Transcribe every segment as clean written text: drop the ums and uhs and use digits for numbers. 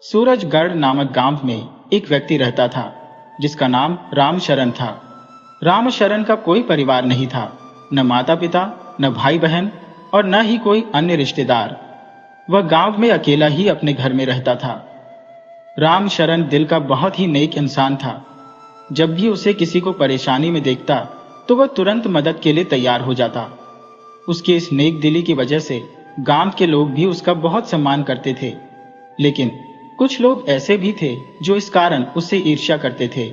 सूरजगढ़ नामक गांव में एक व्यक्ति रहता था जिसका नाम रामशरण था। रामशरण का कोई परिवार नहीं था, न माता पिता, न भाई बहन और न ही कोई अन्य रिश्तेदार। वह गांव में अकेला ही अपने घर में रहता था। रामशरण दिल का बहुत ही नेक इंसान था। जब भी उसे किसी को परेशानी में देखता तो वह तुरंत मदद के लिए तैयार हो जाता। उसकी इस नेक दिली की वजह से गांव के लोग भी उसका बहुत सम्मान करते थे। लेकिन कुछ लोग ऐसे भी थे जो इस कारण उससे ईर्ष्या करते थे।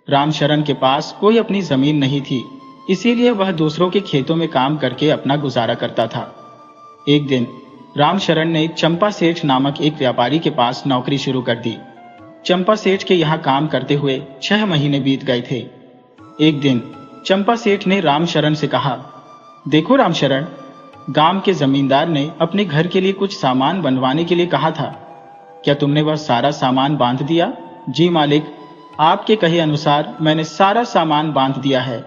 रामशरण के पास कोई अपनी जमीन नहीं थी, इसीलिए वह दूसरों के खेतों में काम करके अपना गुजारा करता था। एक दिन रामशरण ने चंपा सेठ नामक एक व्यापारी के पास नौकरी शुरू कर दी। चंपा सेठ के यहाँ काम करते हुए 6 महीने बीत गए थे। एक दिन चंपा सेठ ने रामशरण से कहा, देखो रामशरण, गांव के जमींदार ने अपने घर के लिए कुछ सामान बनवाने के लिए कहा था। क्या तुमने वह सारा सामान बांध दिया? जी मालिक, आपके कहे अनुसार मैंने सारा सामान बांध दिया है।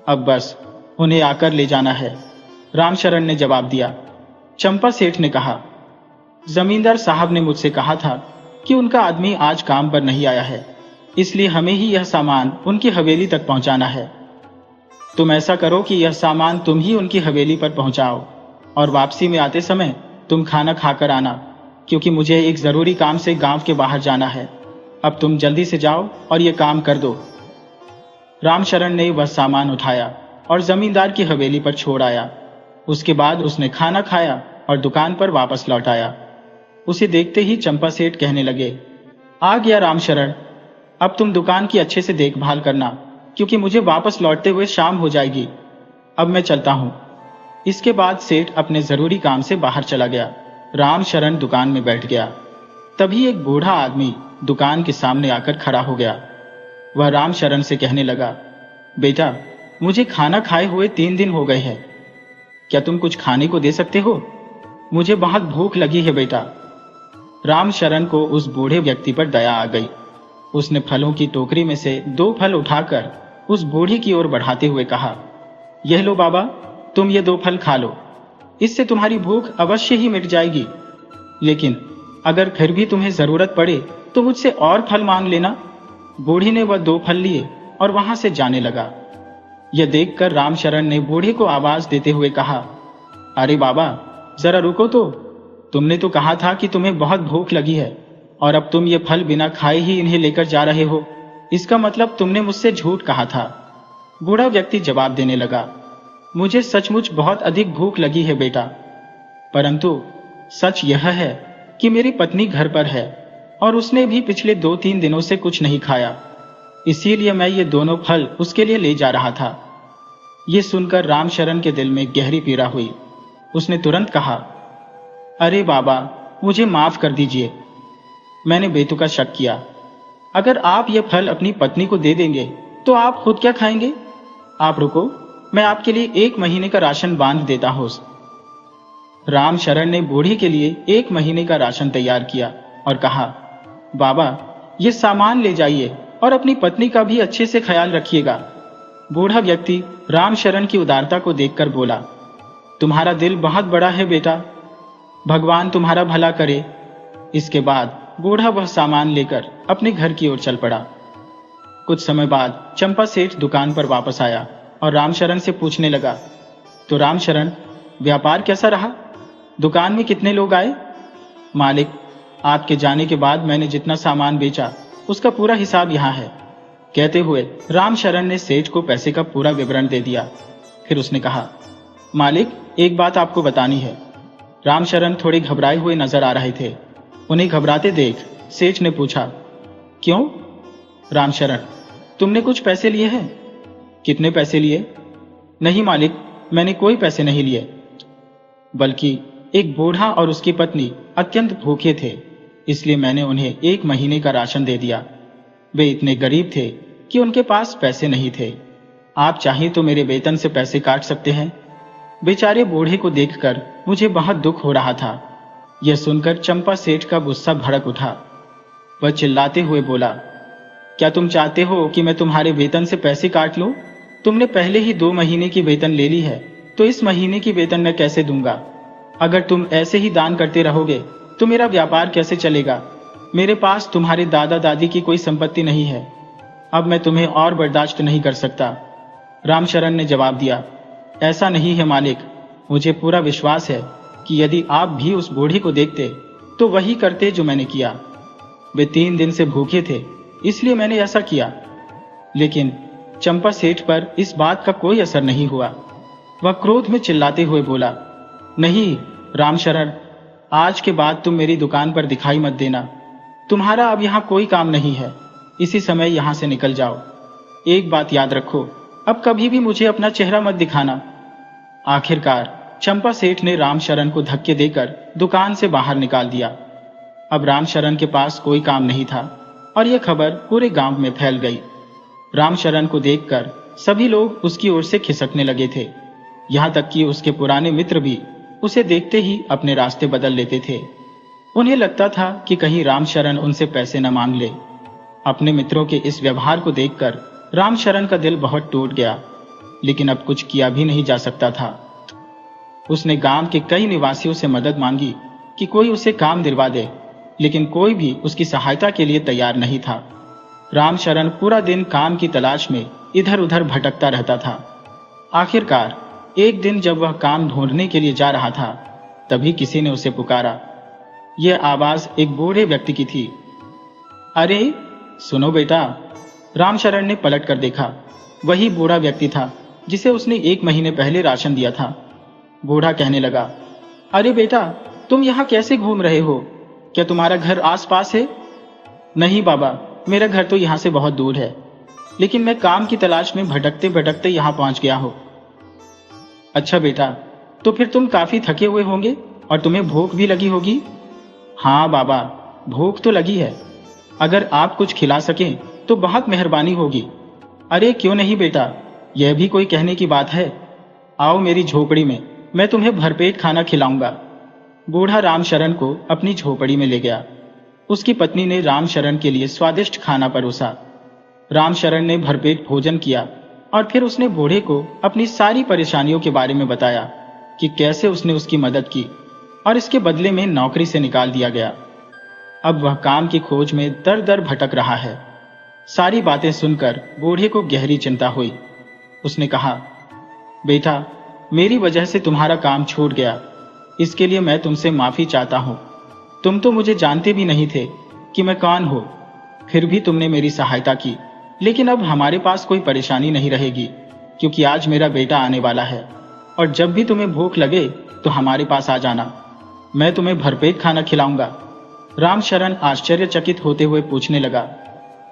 अब बस उन्हें आकर ले जाना है, रामशरण ने जवाब दिया। चंपा सेठ ने कहा, जमींदार साहब ने मुझसे कहा था कि उनका आदमी आज काम पर नहीं आया है, इसलिए हमें ही यह सामान उनकी हवेली तक पहुंचाना है। तुम ऐसा करो कि यह सामान तुम ही उनकी हवेली पर पहुंचाओ और वापसी में आते समय तुम खाना खाकर आना, क्योंकि मुझे एक जरूरी काम से गांव के बाहर जाना है। अब तुम जल्दी से जाओ और यह काम कर दो। रामशरण ने वह सामान उठाया और जमींदार की हवेली पर छोड़ आया। उसके बाद उसने खाना खाया और दुकान पर वापस लौट आया। उसे देखते ही चंपा सेठ कहने लगे, आ गया रामशरण, अब तुम दुकान की अच्छे से देखभाल करना, क्योंकि मुझे वापस लौटते हुए शाम हो जाएगी। अब मैं चलता हूं। इसके बाद सेठ अपने जरूरी काम से बाहर चला गया। रामशरण दुकान में बैठ गया। तभी एक बूढ़ा आदमी दुकान के सामने आकर खड़ा हो गया। वह रामशरण से कहने लगा, बेटा, मुझे खाना खाए हुए 3 दिन हो गए हैं। क्या तुम कुछ खाने को दे सकते हो? मुझे बहुत भूख लगी है बेटा। रामशरण को उस बूढ़े व्यक्ति पर दया आ गई। उसने फलों की टोकरी में से 2 फल उठाकर उस बूढ़ी की ओर बढ़ाते हुए कहा, यह लो बाबा, तुम ये 2 फल खा लो, इससे तुम्हारी भूख अवश्य ही मिट जाएगी। लेकिन अगर फिर भी तुम्हें जरूरत पड़े तो मुझसे और फल मांग लेना। बूढ़ी ने वह 2 फल लिए और वहां से जाने लगा। यह देखकर रामशरण ने बूढ़े को आवाज देते हुए कहा, अरे बाबा, जरा रुको तो। तुमने तो कहा था कि तुम्हें बहुत भूख लगी है और अब तुम ये फल बिना खाए ही इन्हें लेकर जा रहे हो। इसका मतलब तुमने मुझसे झूठ कहा था। बूढ़ा व्यक्ति जवाब देने लगा, मुझे सचमुच बहुत अधिक भूख लगी है बेटा, परंतु सच यह है कि मेरी पत्नी घर पर है और उसने भी पिछले 2-3 दिनों से कुछ नहीं खाया, इसीलिए मैं ये दोनों फल उसके लिए ले जा रहा था। ये सुनकर रामशरण के दिल में गहरी पीड़ा हुई। उसने तुरंत कहा, अरे बाबा, मुझे माफ कर दीजिए, मैंने बेतुका शक किया। अगर आप ये फल अपनी पत्नी को दे देंगे तो आप खुद क्या खाएंगे? आप रुको, मैं आपके लिए 1 महीने का राशन बांध देता हूं। रामशरण ने बूढ़ी के लिए 1 महीने का राशन तैयार किया और कहा, बाबा, ये सामान ले जाइए और अपनी पत्नी का भी अच्छे से ख्याल रखिएगा। बूढ़ा व्यक्ति रामशरण की उदारता को देखकर बोला, तुम्हारा दिल बहुत बड़ा है बेटा, भगवान तुम्हारा भला करे। इसके बाद बूढ़ा वह सामान लेकर अपने घर की ओर चल पड़ा। कुछ समय बाद चंपा सेठ दुकान पर वापस आया और रामशरण से पूछने लगा, तो रामशरण, व्यापार कैसा रहा? दुकान में कितने लोग आए? मालिक, आपके जाने के बाद मैंने जितना सामान बेचा उसका पूरा हिसाब यहाँ है। कहते हुए रामशरण ने सेठ को पैसे का पूरा विवरण दे दिया। फिर उसने कहा, मालिक, एक बात आपको बतानी है। रामशरण थोड़े घबराए हुए नजर आ रहे थे। उन्हें घबराते देख सेठ ने पूछा, क्यों? रामशरण, तुमने कुछ पैसे लिए हैं? कितने पैसे लिए? नहीं मालिक, मैंने कोई पैसे नहीं लिए, बल्कि एक बूढ़ा और उसकी पत्नी अत्यंत भूखे थे, इसलिए मैंने उन्हें 1 महीने का राशन दे दिया। वे इतने गरीब थे कि उनके पास पैसे नहीं थे। आप चाहिए तो मेरे वेतन से पैसे काट सकते हैं। बेचारे बूढ़े को देखकर मुझे बहुत दुख हो रहा था। यह सुनकर चंपा सेठ का गुस्सा भड़क उठा। वह चिल्लाते हुए बोला, क्या तुम चाहते हो कि मैं तुम्हारे वेतन से पैसे काट लूं? तुमने पहले ही 2 महीने की वेतन ले ली है, तो इस महीने की वेतन मैं कैसे दूंगा? अगर तुम ऐसे ही दान करते रहोगे तो मेरा व्यापार कैसे चलेगा? मेरे पास तुम्हारे दादा दादी की कोई संपत्ति नहीं है। अब मैं तुम्हें और बर्दाश्त नहीं कर सकता। रामशरण ने जवाब दिया, ऐसा नहीं है मालिक, मुझे पूरा विश्वास है कि यदि आप भी उस बूढ़े को देखते तो वही करते जो मैंने किया। वे 3 दिन से भूखे थे, इसलिए मैंने ऐसा किया। लेकिन चंपा सेठ पर इस बात का कोई असर नहीं हुआ। वह क्रोध में चिल्लाते हुए बोला, नहीं रामशरण, आज के बाद तुम मेरी दुकान पर दिखाई मत देना। तुम्हारा अब यहाँ कोई काम नहीं है, इसी समय यहाँ से निकल जाओ। एक बात याद रखो, अब कभी भी मुझे अपना चेहरा मत दिखाना। आखिरकार चंपा सेठ ने रामशरण को धक्के देकर दुकान से बाहर निकाल दिया। अब रामशरण के पास कोई काम नहीं था और यह खबर पूरे गांव में फैल गई। रामशरण को देखकर सभी लोग उसकी ओर से खिसकने लगे थे। यहाँ तक कि उसके पुराने मित्र भी उसे देखते ही अपने रास्ते बदल लेते थे। उन्हें लगता था कि कहीं रामशरण उनसे पैसे न मांग ले। अपने मित्रों के इस व्यवहार को देखकर रामशरण का दिल बहुत टूट गया, लेकिन अब कुछ किया भी नहीं जा सकता था। उसने गांव के कई निवासियों से मदद मांगी कि कोई उसे काम दिलवा दे, लेकिन कोई भी उसकी सहायता के लिए तैयार नहीं था। रामशरण पूरा दिन काम की तलाश में इधर उधर भटकता रहता था। आखिरकार एक दिन जब वह काम ढूंढने के लिए जा रहा था, तभी किसी ने उसे पुकारा। यह आवाज एक बूढ़े व्यक्ति की थी। अरे सुनो बेटा। रामशरण ने पलट कर देखा। वही बूढ़ा व्यक्ति था जिसे उसने 1 महीने पहले राशन दिया था। बूढ़ा कहने लगा, अरे बेटा, तुम यहाँ कैसे घूम रहे हो? क्या तुम्हारा घर आसपास है? नहीं बाबा, मेरा घर तो यहाँ से बहुत दूर है, लेकिन मैं काम की तलाश में भटकते भटकते यहाँ पहुँच गया हूँ। अच्छा बेटा, तो फिर तुम काफी थके हुए होंगे और तुम्हें भूख भी लगी होगी। हाँ बाबा, भूख तो लगी है। अगर आप कुछ खिला सकें तो बहुत मेहरबानी होगी। अरे क्यों नहीं बेटा, यह भी कोई कहने की बात है। आओ मेरी झोपड़ी में, मैं तुम्हें भरपेट खाना खिलाऊंगा। बूढ़ा रामशरण को अपनी झोपड़ी में ले गया। उसकी पत्नी ने रामशरण के लिए स्वादिष्ट खाना परोसा। रामशरण ने भरपेट भोजन किया और फिर उसने बूढ़े को अपनी सारी परेशानियों के बारे में बताया कि कैसे उसने उसकी मदद की और इसके बदले में नौकरी से निकाल दिया गया। अब वह काम की खोज में दर दर भटक रहा है। सारी बातें सुनकर बूढ़े को गहरी चिंता हुई। उसने कहा, बेटा, मेरी वजह से तुम्हारा काम छूट गया, इसके लिए मैं तुमसे माफी चाहता हूं। तुम तो मुझे जानते भी नहीं थे कि मैं कौन हूं, फिर भी तुमने मेरी सहायता की। लेकिन अब हमारे पास कोई परेशानी नहीं रहेगी, क्योंकि आज मेरा बेटा आने वाला है और जब भी तुम्हें भूख लगे तो हमारे पास आ जाना। मैं तुम्हें भरपेट खाना खिलाऊंगा। रामशरण आश्चर्यचकित होते हुए पूछने लगा,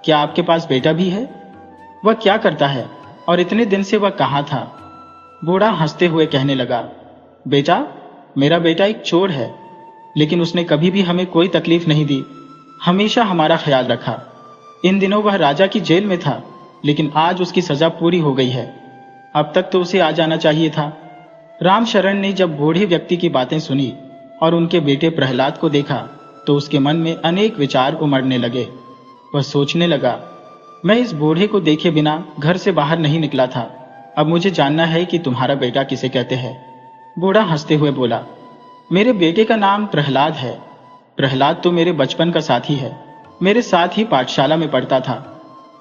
क्या आपके पास बेटा भी है? वह क्या करता है और इतने दिन से वह कहाँ था? बूढ़ा हंसते हुए कहने लगा, बेटा, मेरा बेटा एक चोर है, लेकिन उसने कभी भी हमें कोई तकलीफ नहीं दी, हमेशा हमारा ख्याल रखा। इन दिनों वह राजा की जेल में था, लेकिन आज उसकी सजा पूरी हो गई है। अब तक तो उसे आ जाना चाहिए था। रामशरण ने जब बूढ़े व्यक्ति की बातें सुनी और उनके बेटे प्रहलाद को देखा तो उसके मन में अनेक विचार उमड़ने लगे। वह सोचने लगा, मैं इस बूढ़े को देखे बिना घर से बाहर नहीं निकला था। अब मुझे जानना है कि तुम्हारा बेटा किसे कहते हैं। बूढ़ा हंसते हुए बोला, मेरे बेटे का नाम प्रहलाद है। प्रहलाद तो मेरे बचपन का साथी है, मेरे साथ ही पाठशाला में पढ़ता था,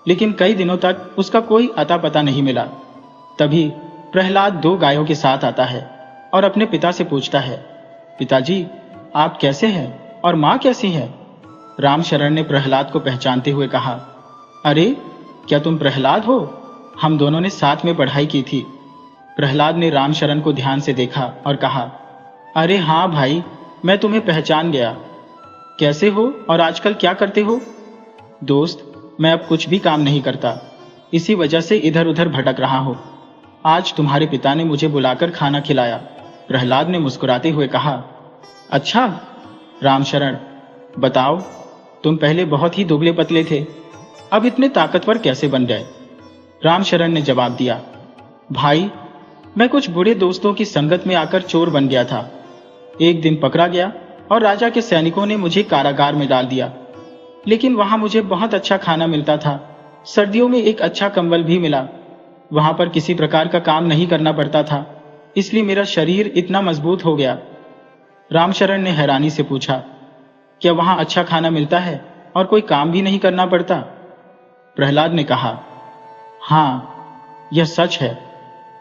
लेकिन कई दिनों तक उसका कोई अता पता नहीं मिला। तभी प्रहलाद 2 गायों के साथ आता है और अपने पिता से पूछता है, पिताजी, आप कैसे हैं और माँ कैसी है? रामशरण ने प्रहलाद को पहचानते हुए कहा, अरे क्या तुम प्रहलाद हो? हम दोनों ने साथ में पढ़ाई की थी। प्रहलाद ने रामशरण को ध्यान से देखा और कहा, अरे हाँ भाई, मैं तुम्हें पहचान गया। कैसे हो और आजकल क्या करते हो? दोस्त, मैं अब कुछ भी काम नहीं करता, इसी वजह से इधर उधर भटक रहा हूँ। आज तुम्हारे पिता ने मुझे बुलाकर खाना खिलाया। प्रहलाद ने मुस्कुराते हुए कहा, अच्छा रामशरण, बताओ, तुम पहले बहुत ही दुबले पतले थे, अब इतने ताकतवर कैसे बन गए? रामशरण ने जवाब दिया, भाई, मैं कुछ बुरे दोस्तों की संगत में आकर चोर बन गया था। एक दिन पकड़ा गया और राजा के सैनिकों ने मुझे कारागार में डाल दिया, लेकिन वहां मुझे बहुत अच्छा खाना मिलता था। सर्दियों में एक अच्छा कंबल भी मिला। वहां पर किसी प्रकार का काम नहीं करना पड़ता था, इसलिए मेरा शरीर इतना मजबूत हो गया। रामशरण ने हैरानी से पूछा, क्या वहां अच्छा खाना मिलता है और कोई काम भी नहीं करना पड़ता? प्रहलाद ने कहा, हाँ, यह सच है,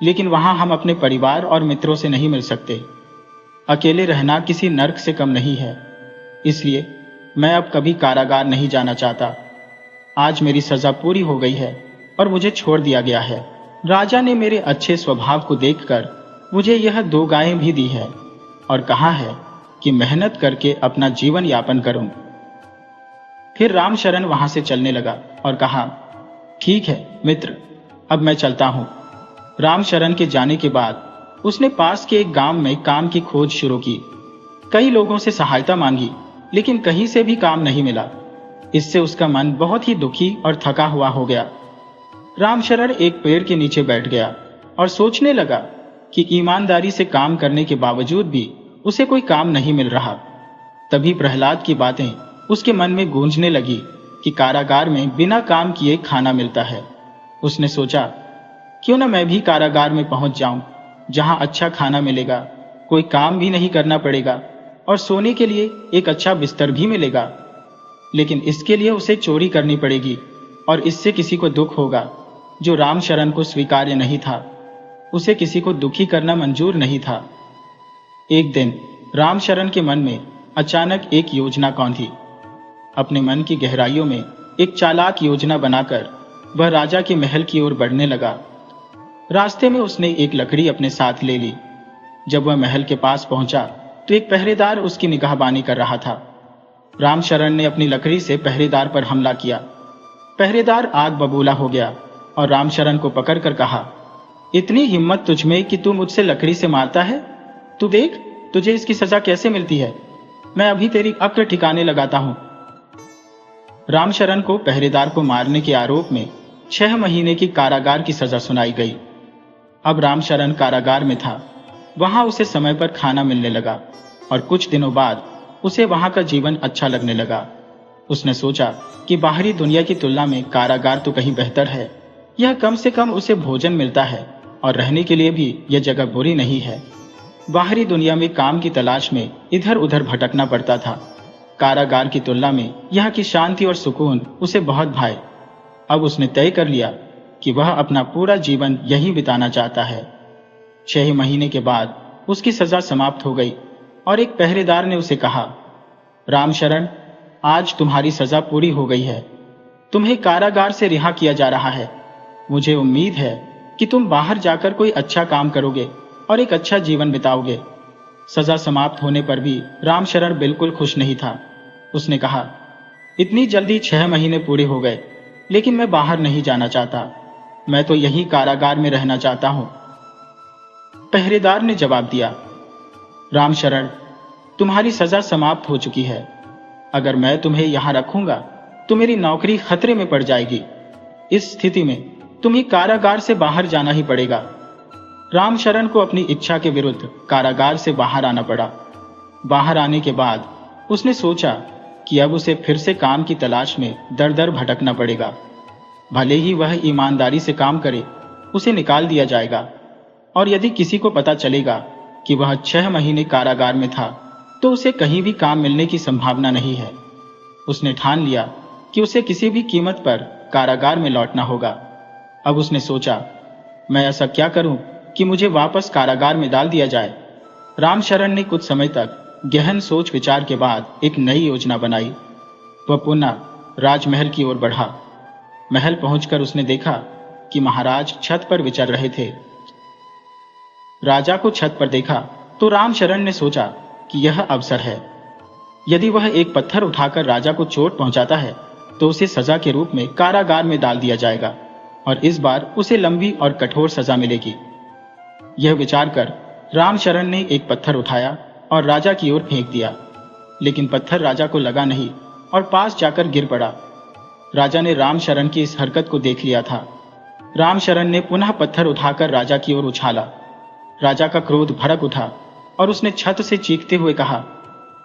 लेकिन वहां हम अपने परिवार और मित्रों से नहीं मिल सकते। अकेले रहना किसी नर्क से कम नहीं है। इसलिए मैं अब कभी कारागार नहीं जाना चाहता। आज मेरी सजा पूरी हो गई है और मुझे छोड़ दिया गया है। राजा ने मेरे अच्छे स्वभाव को देखकर मुझे यह 2 गायें भी दी है और कहा है कि मेहनत करके अपना जीवन यापन करूं। फिर रामशरण वहां से चलने लगा और कहा, ठीक है मित्र, अब मैं चलता हूं। रामशरण के जाने के बाद उसने पास के एक गांव में काम की खोज शुरू की। कई लोगों से सहायता मांगी, लेकिन कहीं से भी काम नहीं मिला। इससे उसका मन बहुत ही दुखी और थका हुआ हो गया। रामशरण एक पेड़ के नीचे बैठ गया और सोचने लगा कि ईमानदारी से काम करने के बावजूद भी उसे कोई काम नहीं मिल रहा। तभी प्रहलाद की बातें उसके मन में गूंजने लगी कि कारागार में बिना काम किए खाना मिलता है। उसने सोचा, क्यों न मैं भी कारागार में पहुंच जाऊं, जहां अच्छा खाना मिलेगा, कोई काम भी नहीं करना पड़ेगा और सोने के लिए एक अच्छा बिस्तर भी मिलेगा। लेकिन इसके लिए उसे चोरी करनी पड़ेगी और इससे किसी को दुख होगा, जो रामशरण को स्वीकार्य नहीं था। उसे किसी को दुखी करना मंजूर नहीं था। एक दिन रामशरण के मन में अचानक एक योजना कौंधी। अपने मन की गहराइयों में एक चालाक योजना बनाकर वह राजा के महल की ओर बढ़ने लगा। रास्ते में उसने एक लकड़ी अपने साथ ले ली। जब वह महल के पास पहुंचा तो एक पहरेदार उसकी निगाहबानी कर रहा था। रामशरण ने अपनी लकड़ी से पहरेदार पर हमला किया। पहरेदार आग बबूला हो गया और रामशरण को पकड़कर कहा, इतनी हिम्मत तुझमें कि तू मुझसे लकड़ी से मारता है? तू देख, तुझे इसकी सजा कैसे मिलती है। मैं अभी तेरी अक्ल ठिकाने लगाता हूं। रामशरण को पहरेदार को मारने के आरोप में 6 महीने की कारागार की सजा सुनाई गई। अब रामशरण कारागार में था। वहां उसे समय पर खाना मिलने लगा और कुछ दिनों बाद उसे वहां का जीवन अच्छा लगने लगा। उसने सोचा कि बाहरी दुनिया की तुलना में कारागार तो कहीं बेहतर है। यह कम से कम उसे भोजन मिलता है और रहने के लिए भी यह जगह बुरी नहीं है। बाहरी दुनिया में काम की तलाश में इधर उधर भटकना पड़ता था। कारागार की तुलना में यहाँ की शांति और सुकून उसे बहुत भाए। अब उसने तय कर लिया कि वह अपना पूरा जीवन यहीं बिताना चाहता है। 6 महीने के बाद उसकी सजा समाप्त हो गई और एक पहरेदार ने उसे कहा, रामशरण, आज तुम्हारी सजा पूरी हो गई है। तुम्हें कारागार से रिहा किया जा रहा है। मुझे उम्मीद है कि तुम बाहर जाकर कोई अच्छा काम करोगे और एक अच्छा जीवन बिताओगे। सजा समाप्त होने पर भी रामशरण बिल्कुल खुश नहीं था। उसने कहा, इतनी जल्दी 6 महीने पूरे हो गए, लेकिन मैं बाहर नहीं जाना चाहता। मैं तो यहीं कारागार में रहना चाहता हूं। पहरेदार ने जवाब दिया, रामशरण, तुम्हारी सजा समाप्त हो चुकी है। अगर मैं तुम्हें यहां रखूंगा तो मेरी नौकरी खतरे में पड़ जाएगी। इस स्थिति में तुम्हें कारागार से बाहर जाना ही पड़ेगा। रामशरण को अपनी इच्छा के विरुद्ध कारागार से बाहर आना पड़ा। बाहर आने के बाद उसने सोचा कि अब उसे फिर से काम की तलाश में दर दर भटकना पड़ेगा। भले ही वह ईमानदारी से काम करे, उसे निकाल दिया जाएगा, और यदि किसी को पता चलेगा कि वह 6 महीने कारागार में था तो उसे कहीं भी काम मिलने की संभावना नहीं है। उसने ठान लिया कि उसे किसी भी कीमत पर कारागार में लौटना होगा। अब उसने सोचा, मैं ऐसा क्या करूं कि मुझे वापस कारागार में डाल दिया जाए। रामशरण ने कुछ समय तक गहन सोच विचार के बाद एक नई योजना बनाई। वह पुनः राजमहल की ओर बढ़ा। महल पहुंचकर उसने देखा कि महाराज छत पर विचर रहे थे। राजा को छत पर देखा तो रामशरण ने सोचा कि यह अवसर है। यदि वह एक पत्थर उठाकर राजा को चोट पहुंचाता है तो उसे सजा के रूप में कारागार में डाल दिया जाएगा और इस बार उसे लंबी और कठोर सजा मिलेगी। यह विचार कर रामशरण ने एक पत्थर उठाया और राजा की ओर फेंक दिया, लेकिन पत्थर राजा को लगा नहीं और पास जाकर गिर पड़ा। राजा ने रामशरण की इस हरकत को देख लिया था। रामशरण ने पुनः पत्थर उठाकर राजा की ओर उछाला। राजा का क्रोध भड़क उठा और उसने छत से चीखते हुए कहा,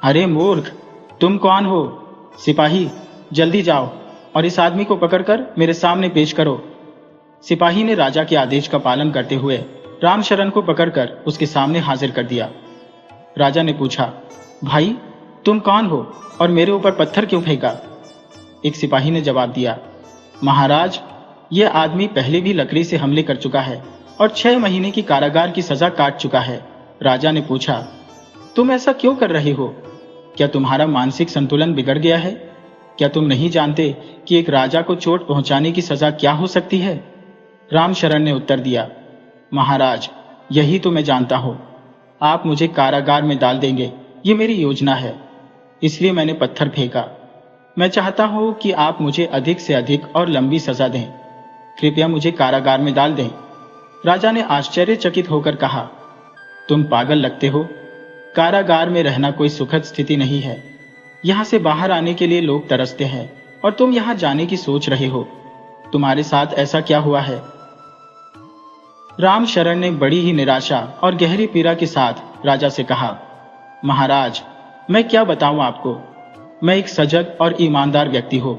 अरे मूर्ख, तुम कौन हो? सिपाही, जल्दी जाओ और इस आदमी को पकड़कर मेरे सामने पेश करो। सिपाही ने राजा के आदेश का पालन करते हुए रामशरण को पकड़कर उसके सामने हाजिर कर दिया। राजा ने पूछा, भाई, तुम कौन हो और मेरे ऊपर पत्थर क्यों फेंका? एक सिपाही ने जवाब दिया, महाराज, यह आदमी पहले भी लकड़ी से हमले कर चुका है और 6 महीने की कारागार की सजा काट चुका है। राजा ने पूछा, तुम ऐसा क्यों कर रहे हो? क्या तुम्हारा मानसिक संतुलन बिगड़ गया है? क्या तुम नहीं जानते कि एक राजा को चोट पहुंचाने की सजा क्या हो सकती है? रामशरण ने उत्तर दिया, महाराज, यही तो मैं जानता हूं। आप मुझे कारागार में डाल देंगे, ये मेरी योजना है, इसलिए मैंने पत्थर फेंका। मैं चाहता हूं कि आप मुझे अधिक से अधिक और लंबी सजा दें। कृपया मुझे कारागार में डाल दें। राजा ने आश्चर्यचकित होकर कहा, तुम पागल लगते हो। कारागार में रहना कोई सुखद स्थिति नहीं है। यहां से बाहर आने के लिए लोग तरसते हैं और तुम यहां जाने की सोच रहे हो। तुम्हारे साथ ऐसा क्या हुआ है? रामशरण ने बड़ी ही निराशा और गहरी पीड़ा के साथ राजा से कहा, महाराज, मैं क्या बताऊं आपको। मैं एक सजग और ईमानदार व्यक्ति हूं।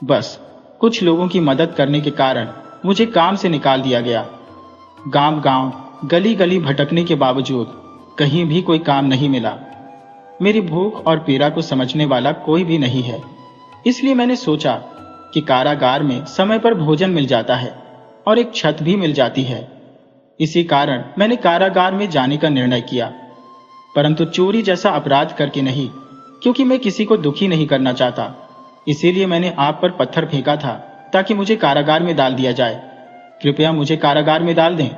बस कुछ लोगों की मदद करने के कारण मुझे काम से निकाल दिया गया। गांव गांव, गली गली भटकने के बावजूद कहीं भी कोई काम नहीं मिला। मेरी भूख और पीड़ा को समझने वाला कोई भी नहीं है। इसलिए मैंने सोचा कि कारागार में समय पर भोजन मिल जाता है और एक छत भी मिल जाती है। इसी कारण मैंने कारागार में जाने का निर्णय किया, परंतु चोरी जैसा अपराध करके नहीं, क्योंकि मैं किसी को दुखी नहीं करना चाहता। इसीलिए मैंने आप पर पत्थर फेंका था ताकि मुझे कारागार में डाल दिया जाए। कृपया मुझे कारागार में डाल दें।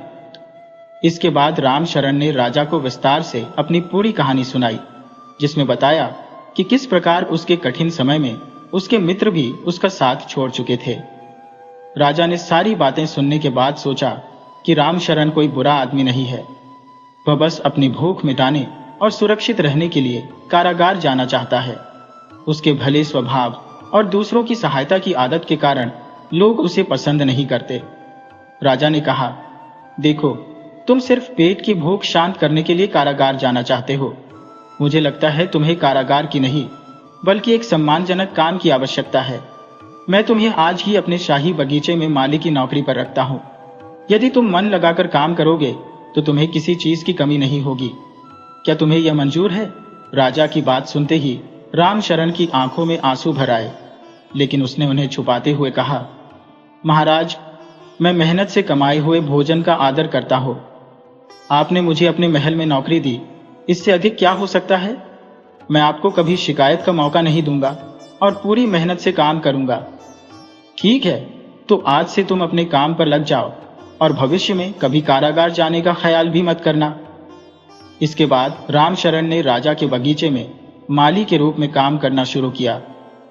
इसके बाद रामशरण ने राजा को विस्तार से अपनी पूरी कहानी सुनाई, जिसमें बताया कि किस प्रकार उसके कठिन समय में उसके मित्र भी उसका साथ छोड़ चुके थे। राजा ने सारी बातें सुनने के बाद सोचा कि रामशरण कोई बुरा आदमी नहीं है। वह बस अपनी भूख मिटाने और सुरक्षित रहने के लिए कारागार जाना चाहता है। उसके भले स्वभाव और दूसरों की सहायता की आदत के कारण लोग उसे पसंद नहीं करते। राजा ने कहा, देखो, तुम सिर्फ पेट की भूख शांत करने के लिए कारागार जाना चाहते हो। मुझे लगता है तुम्हें कारागार की नहीं, बल्कि एक सम्मानजनक काम की आवश्यकता है। मैं तुम्हें आज ही अपने शाही बगीचे में माली की नौकरी पर रखता हूं। यदि तुम मन लगाकर काम करोगे तो तुम्हें किसी चीज की कमी नहीं होगी। क्या तुम्हें यह मंजूर है? राजा की बात सुनते ही रामशरण की आंखों में आंसू भर आए, लेकिन उसने उन्हें छुपाते हुए कहा, महाराज, मैं मेहनत से कमाए हुए भोजन का आदर करता हूं। आपने मुझे अपने महल में नौकरी दी, इससे अधिक क्या हो सकता है? मैं आपको कभी शिकायत का मौका नहीं दूंगा और पूरी मेहनत से काम करूंगा। ठीक है, तो आज से तुम अपने काम पर लग जाओ और भविष्य में कभी कारागार जाने का ख्याल भी मत करना। इसके बाद रामशरण ने राजा के बगीचे में माली के रूप में काम करना शुरू किया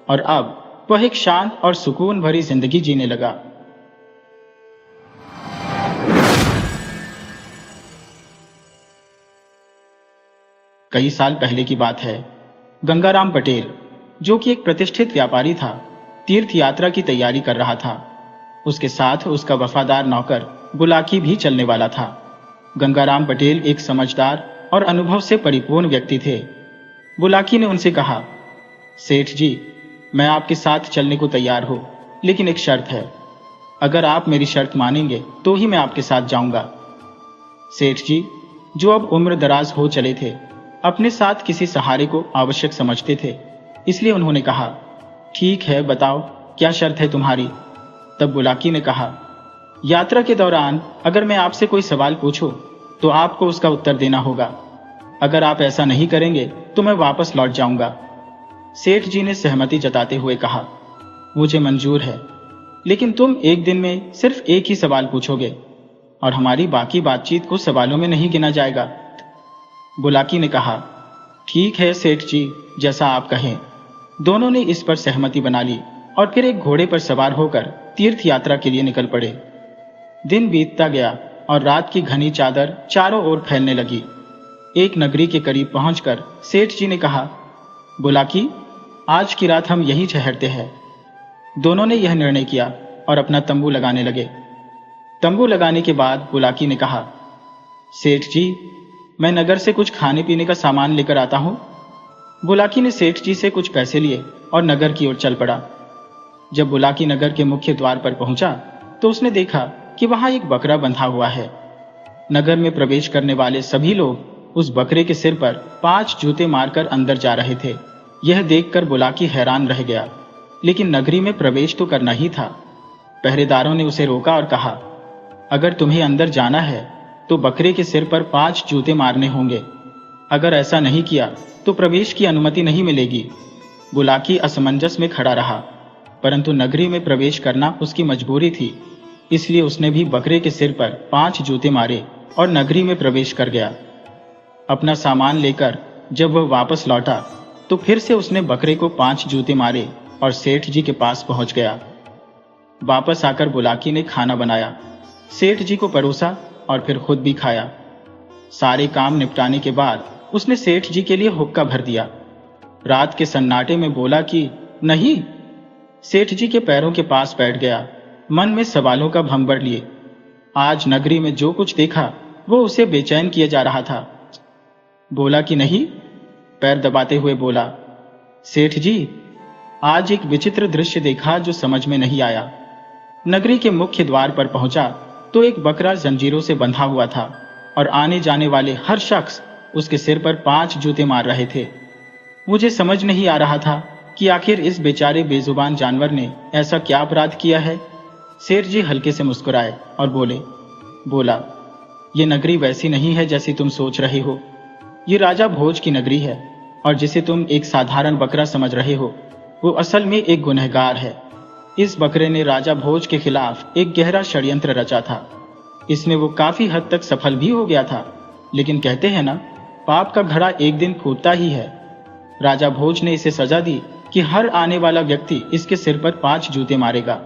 और अब वह एक शांत और सुकून भरी जिंदगी जीने लगा। कई साल पहले की बात है। गंगाराम पटेल, जो कि एक प्रतिष्ठित व्यापारी था, तीर्थ यात्रा की तैयारी कर रहा था। उसके साथ उसका वफादार नौकर बुलाकी भी चलने वाला था। गंगाराम पटेल एक समझदार और अनुभव से परिपूर्ण व्यक्ति थे। बुलाकी ने उनसे कहा, सेठ जी, मैं आपके साथ चलने को तैयार हूं, लेकिन एक शर्त है। अगर आप मेरी शर्त मानेंगे तो ही मैं आपके साथ जाऊंगा। सेठ जी, जो अब उम्र दराज हो चले थे, अपने साथ किसी सहारे को आवश्यक समझते थे, इसलिए उन्होंने कहा, ठीक है, बताओ क्या शर्त है तुम्हारी? तब बुलाकी ने कहा, यात्रा के दौरान अगर मैं आपसे कोई सवाल पूछूं तो आपको उसका उत्तर देना होगा। अगर आप ऐसा नहीं करेंगे तो मैं वापस लौट जाऊंगा। सेठ जी ने सहमति जताते हुए कहा, मुझे मंजूर है, लेकिन तुम एक दिन में सिर्फ एक ही सवाल पूछोगे और हमारी बाकी बातचीत को सवालों में नहीं गिना जाएगा। बुलाकी ने कहा, ठीक है सेठ जी, जैसा आप कहें। दोनों ने इस पर सहमति बना ली और फिर एक घोड़े पर सवार होकर तीर्थ यात्रा के लिए निकल पड़े। दिन बीतता गया और रात की घनी चादर चारों ओर फैलने लगी। एक नगरी के करीब पहुंचकर सेठ जी ने कहा, बुलाकी, आज की रात हम यहीं ठहरते हैं। दोनों ने यह निर्णय किया और अपना तंबू लगाने लगे। तंबू लगाने के बाद बुलाकी ने कहा, सेठ जी, मैं नगर से कुछ खाने पीने का सामान लेकर आता हूं। बुलाकी ने सेठ जी से कुछ पैसे लिए और नगर की ओर चल पड़ा। जब बुलाकी नगर के मुख्य द्वार पर पहुंचा तो उसने देखा कि वहां एक बकरा बंधा हुआ है। नगर में प्रवेश करने वाले सभी लोग उस बकरे के सिर पर 5 जूते मारकर अंदर जा रहे थे। यह देखकर बुलाकी हैरान रह गया, लेकिन नगरी में प्रवेश तो करना ही था। पहरेदारों ने उसे रोका और कहा, अगर तुम्हें अंदर जाना है तो बकरे के सिर पर 5 जूते मारने होंगे। अगर ऐसा नहीं किया तो प्रवेश की अनुमति नहीं मिलेगी। बुलाकी असमंजस में खड़ा रहा, परंतु नगरी में प्रवेश करना उसकी मजबूरी थी, इसलिए उसने भी बकरे के सिर पर 5 जूते मारे और नगरी में प्रवेश कर गया। अपना सामान लेकर जब वह वापस लौटा तो फिर से उसने बकरे को 5 जूते मारे और सेठ जी के पास पहुंच गया। वापस आकर बुलाकी ने खाना बनाया, सेठ जी को परोसा और फिर खुद भी खाया। सारे काम निपटाने के बाद उसने सेठ जी के लिए हुक्का भर दिया। रात के सन्नाटे में बोला कि नहीं। सेठ जी के पैरों के पास बैठ गया, मन में सवालों का भंवर लिए। आज नगरी में जो कुछ देखा वो उसे बेचैन किया जा रहा था। बोला कि नहीं, पैर दबाते हुए बोला, सेठ जी, आज एक विचित्र दृश्य देखा जो समझ में नहीं आया। नगरी के मुख्य द्वार पर पहुंचा तो एक बकरा जंजीरों से बंधा हुआ था और आने जाने वाले हर शख्स उसके सिर पर 5 जूते मार रहे थे। मुझे समझ नहीं आ रहा था कि आखिर इस बेचारे बेजुबान जानवर ने ऐसा क्या अपराध किया है। सेठ जी हल्के से मुस्कुराए और बोला, ये नगरी वैसी नहीं है जैसी तुम सोच रहे हो। ये राजा भोज की नगरी है और जिसे तुम एक साधारण बकरा समझ रहे हो वो असल में एक गुनहगार है। इस बकरे ने राजा भोज के खिलाफ एक गहरा षड्यंत्र रचा था। इसमें वो काफी हद तक सफल भी हो गया था, लेकिन कहते हैं ना, पाप का घड़ा एक दिन फूटता ही है। राजा भोज ने इसे सजा दी कि हर आने वाला व्यक्ति इसके सिर पर 5 जूते मारेगा।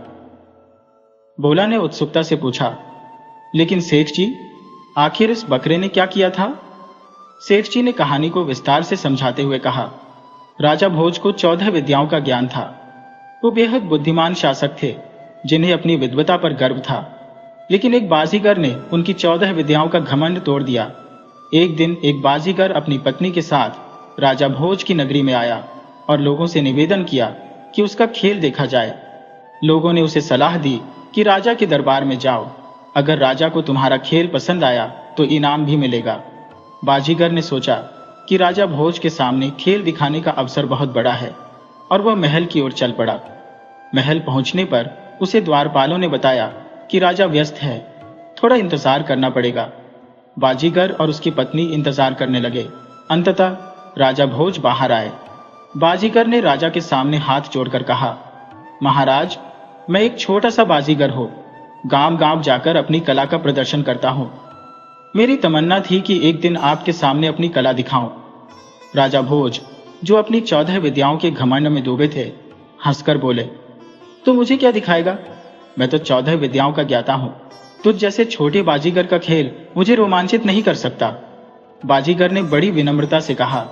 बोला ने उत्सुकता से पूछा, लेकिन सेठ जी, आखिर इस बकरे ने क्या किया था? सेठ जी ने कहानी को विस्तार से समझाते हुए कहा, राजा भोज को 14 विद्याओं का ज्ञान था। वो बेहद बुद्धिमान शासक थे जिन्हें अपनी विद्वता पर गर्व था, लेकिन एक बाजीगर ने उनकी 14 विद्याओं का घमंड तोड़ दिया। एक दिन एक बाजीगर अपनी पत्नी के साथ राजा भोज की नगरी में आया और लोगों से निवेदन किया कि उसका खेल देखा जाए। लोगों ने उसे सलाह दी कि राजा के दरबार में जाओ, अगर राजा को तुम्हारा खेल पसंद आया तो इनाम भी मिलेगा। बाजीगर ने सोचा कि राजा भोज के सामने खेल दिखाने का अवसर बहुत बड़ा है और वह महल की ओर चल पड़ा। महल पहुंचने पर उसे द्वारपालों ने बताया कि राजा व्यस्त है, थोड़ा इंतजार करना पड़ेगा। बाजीगर और उसकी पत्नी इंतजार करने लगे। अंततः राजा भोज बाहर आए। बाजीगर ने राजा के सामने हाथ जोड़कर कहा, महाराज, मैं एक छोटा सा बाजीगर हूं, गांव गांव जाकर अपनी कला का प्रदर्शन करता हूं। मेरी तमन्ना थी कि एक दिन आपके सामने अपनी कला दिखाऊं। राजा भोज, जो अपनी 14 विद्याओं के घमंड में डूबे थे, हंसकर बोले, तो मुझे क्या दिखाएगा? मैं तो 14 विद्याओं का ज्ञाता हूं। तुझ जैसे छोटे बाजीगर का खेल मुझे रोमांचित नहीं कर सकता। बाजीगर ने बड़ी विनम्रता से कहा,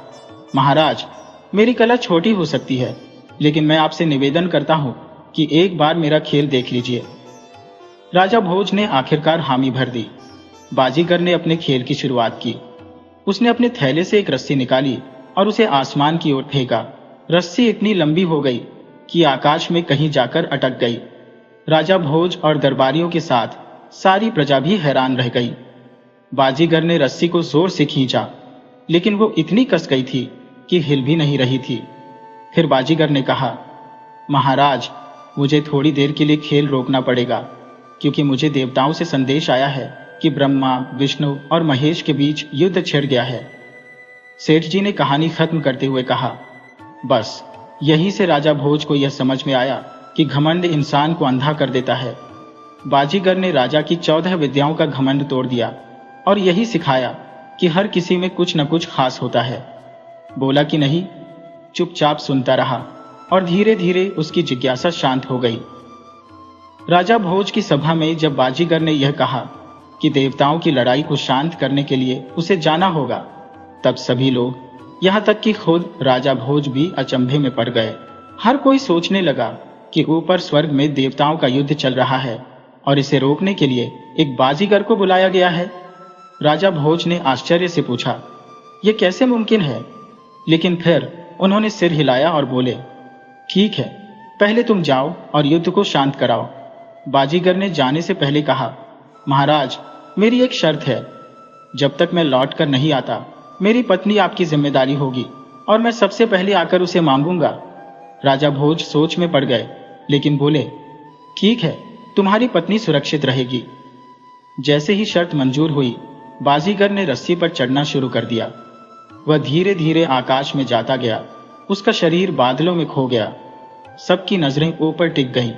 महाराज, मेरी कला छोटी हो सकती है, लेकिन मैं आपसे निवेदन करता हूं कि एक बार मेरा खेल देख लीजिए। राजा भोज ने आखिरकार हामी भर दी। बाजीगर ने अपने खेल की शुरुआत की। उसने अपने थैले से एक रस्सी निकाली और उसे आसमान की ओर फेंका। रस्सी इतनी लंबी हो गई कि आकाश में कहीं जाकर अटक गई। राजा भोज और दरबारियों के साथ सारी प्रजा भी हैरान रह गई। बाजीगर ने रस्सी को जोर से खींचा, लेकिन वो इतनी कस गई थी कि हिल भी नहीं रही थी। फिर बाजीगर ने कहा, महाराज, मुझे थोड़ी देर के लिए खेल रोकना पड़ेगा, क्योंकि मुझे देवताओं से संदेश आया है कि ब्रह्मा, विष्णु और महेश के बीच युद्ध छिड़ गया है। सेठ जी ने कहानी खत्म करते हुए कहा, बस यहीं से राजा भोज को यह समझ में आया कि घमंड इंसान को अंधा कर देता है। बाजीगर ने राजा की 14 विद्याओं का घमंड तोड़ दिया और यही सिखाया कि हर किसी में कुछ न कुछ खास होता है। बोला कि नहीं, चुपचाप सुनता रहा और धीरे धीरे उसकी जिज्ञासा शांत हो गई। राजा भोज की सभा में जब बाजीगर ने यह कहा कि देवताओं की लड़ाई को शांत करने के लिए उसे जाना होगा, तब सभी लोग, यहां तक कि खुद राजा भोज भी अचंभे में पड़ गए। हर कोई सोचने लगा कि ऊपर स्वर्ग में देवताओं का युद्ध चल रहा है और इसे रोकने के लिए एक बाजीगर को बुलाया गया है। राजा भोज ने आश्चर्य से पूछा, यह कैसे मुमकिन है? लेकिन फिर उन्होंने सिर हिलाया और बोले, ठीक है, पहले तुम जाओ और युद्ध को शांत कराओ। बाजीगर ने जाने से पहले कहा, महाराज, मेरी एक शर्त है, जब तक मैं लौट कर नहीं आता मेरी पत्नी आपकी जिम्मेदारी होगी और मैं सबसे पहले आकर उसे मांगूंगा। राजा भोज सोच में पड़ गए, लेकिन बोले, ठीक है, तुम्हारी पत्नी सुरक्षित रहेगी। जैसे ही शर्त मंजूर हुई, बाजीगर ने रस्सी पर चढ़ना शुरू कर दिया। वह धीरे धीरे आकाश में जाता गया। उसका शरीर बादलों में खो गया। सबकी नजरें ऊपर टिक गईं,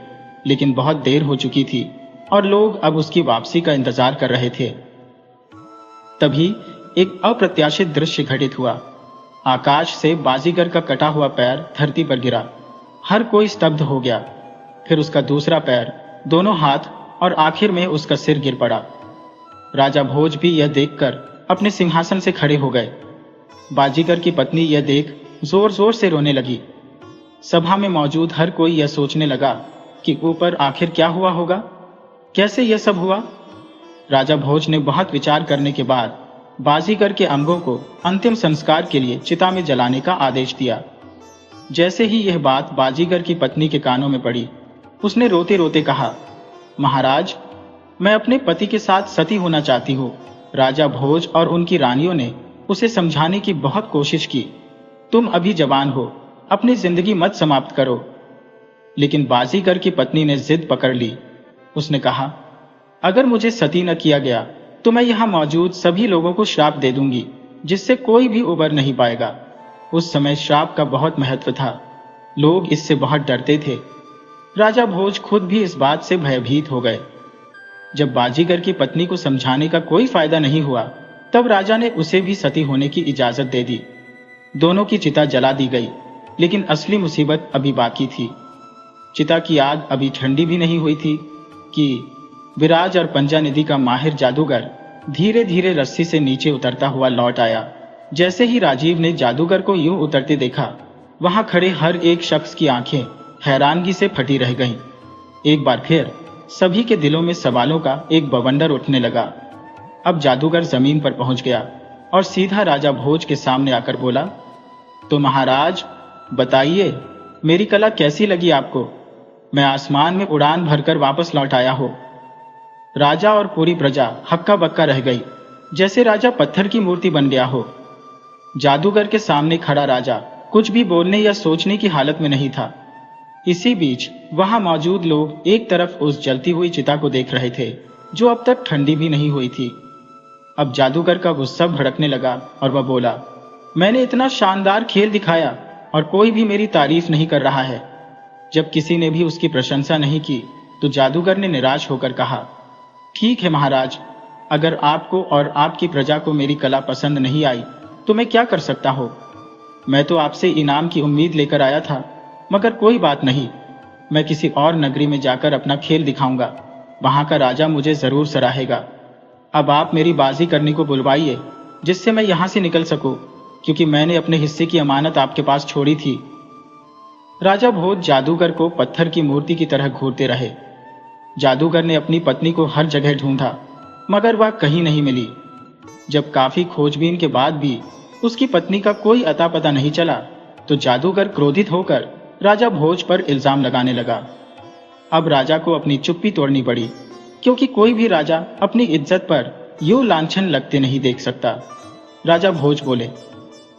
लेकिन बहुत देर हो चुकी थी और लोग अब उसकी वापसी का इंतजार कर रहे थे। तभी एक अप्रत्याशित दृश्य घटित हुआ। आकाश से बाजीगर का कटा हुआ पैर धरती पर गिरा। हर कोई स्तब्ध हो गया। फिर उसका दूसरा पैर, दोनों हाथ और आखिर में उसका सिर गिर पड़ा। राजा भोज भी यह देखकर अपने सिंहासन से खड़े हो गए। बाजीगर की पत्नी यह देख जोर जोर से रोने लगी। सभा में मौजूद हर कोई यह सोचने लगा कि ऊपर आखिर क्या हुआ होगा, कैसे यह सब हुआ। राजा भोज ने बहुत विचार करने के बाद बाजीगर के अंगों को अंतिम संस्कार के लिए चिता में जलाने का आदेश दिया। जैसे ही यह बात बाजीगर की पत्नी के कानों में पड़ी, उसने रोते रोते कहा, महाराज, मैं अपने पति के साथ सती होना चाहती हूँ। राजा भोज और उनकी रानियों ने उसे समझाने की बहुत कोशिश की। तुम अभी जवान हो, अपनी जिंदगी मत समाप्त करो। लेकिन बाजीगर की पत्नी ने जिद पकड़ ली। उसने कहा, अगर मुझे सती न किया गया तो मैं यहाँ मौजूद सभी लोगों को श्राप दे दूंगी, जिससे कोई भी उबर नहीं पाएगा। उस समय श्राप का बहुत महत्व था। लोग इससे बहुत डरते थे। राजा भोज खुद भी इस बात से भयभीत हो गए। जब बाजीगर की पत्नी को समझाने का कोई फायदा नहीं हुआ, तब राजा ने उसे भी सती होने की इजाजत दे दी। दोनों की चिता जला दी गई, लेकिन असली मुसीबत अभी बाकी थी। चिता की आग अभी ठंडी भी नहीं हुई थी कि विराज और पंजानिधि का माहिर जादूगर धीरे धीरे रस्सी से नीचे उतरता हुआ लौट आया। जैसे ही राजीव ने जादूगर को यूं उतरते देखा, वहां खड़े हर एक शख्स की आंखें हैरानगी से फटी रह गईं। एक बार फिर सभी के दिलों में सवालों का एक बवंडर उठने लगा। अब जादूगर जमीन पर पहुंच गया और सीधा राजा भोज के सामने आकर बोला, तो महाराज बताइए, मेरी कला कैसी लगी आपको? मैं आसमान में उड़ान भरकर वापस लौट आया हूं। राजा और पूरी प्रजा हक्का बक्का रह गई, जैसे राजा पत्थर की मूर्ति बन गया हो। जादूगर के सामने खड़ा राजा कुछ भी बोलने या सोचने की हालत में नहीं था। इसी बीच वहां मौजूद लोग एक तरफ उस जलती हुई चिता को देख रहे थे, जो अब तक ठंडी भी नहीं हुई थी। अब जादूगर का गुस्सा भड़कने लगा और वह बोला, मैंने इतना शानदार खेल दिखाया और कोई भी मेरी तारीफ नहीं कर रहा है। जब किसी ने भी उसकी प्रशंसा नहीं की, तो जादूगर ने निराश होकर कहा, ठीक है महाराज, अगर आपको और आपकी प्रजा को मेरी कला पसंद नहीं आई तो मैं क्या कर सकता हूँ। मैं तो आपसे इनाम की उम्मीद लेकर आया था, मगर कोई बात नहीं, मैं किसी और नगरी में जाकर अपना खेल दिखाऊंगा। वहां का राजा मुझे जरूर सराहेगा। अब आप मेरी बाजी करने को बुलवाइए, जिससे मैं यहां से निकल सकूं, क्योंकि मैंने अपने हिस्से की अमानत आपके पास छोड़ी थी। राजा भोज जादूगर को पत्थर की मूर्ति की तरह घूरते रहे। जादूगर ने अपनी पत्नी को हर जगह ढूंढा, मगर वह कहीं नहीं मिली। जब काफी खोजबीन के बाद भी उसकी पत्नी का कोई अता पता नहीं चला, तो जादूगर क्रोधित होकर राजा भोज पर इल्जाम लगाने लगा। अब राजा को अपनी चुप्पी तोड़नी पड़ी, क्योंकि कोई भी राजा अपनी इज्जत पर यूं लांछन लगते नहीं देख सकता। राजा भोज बोले,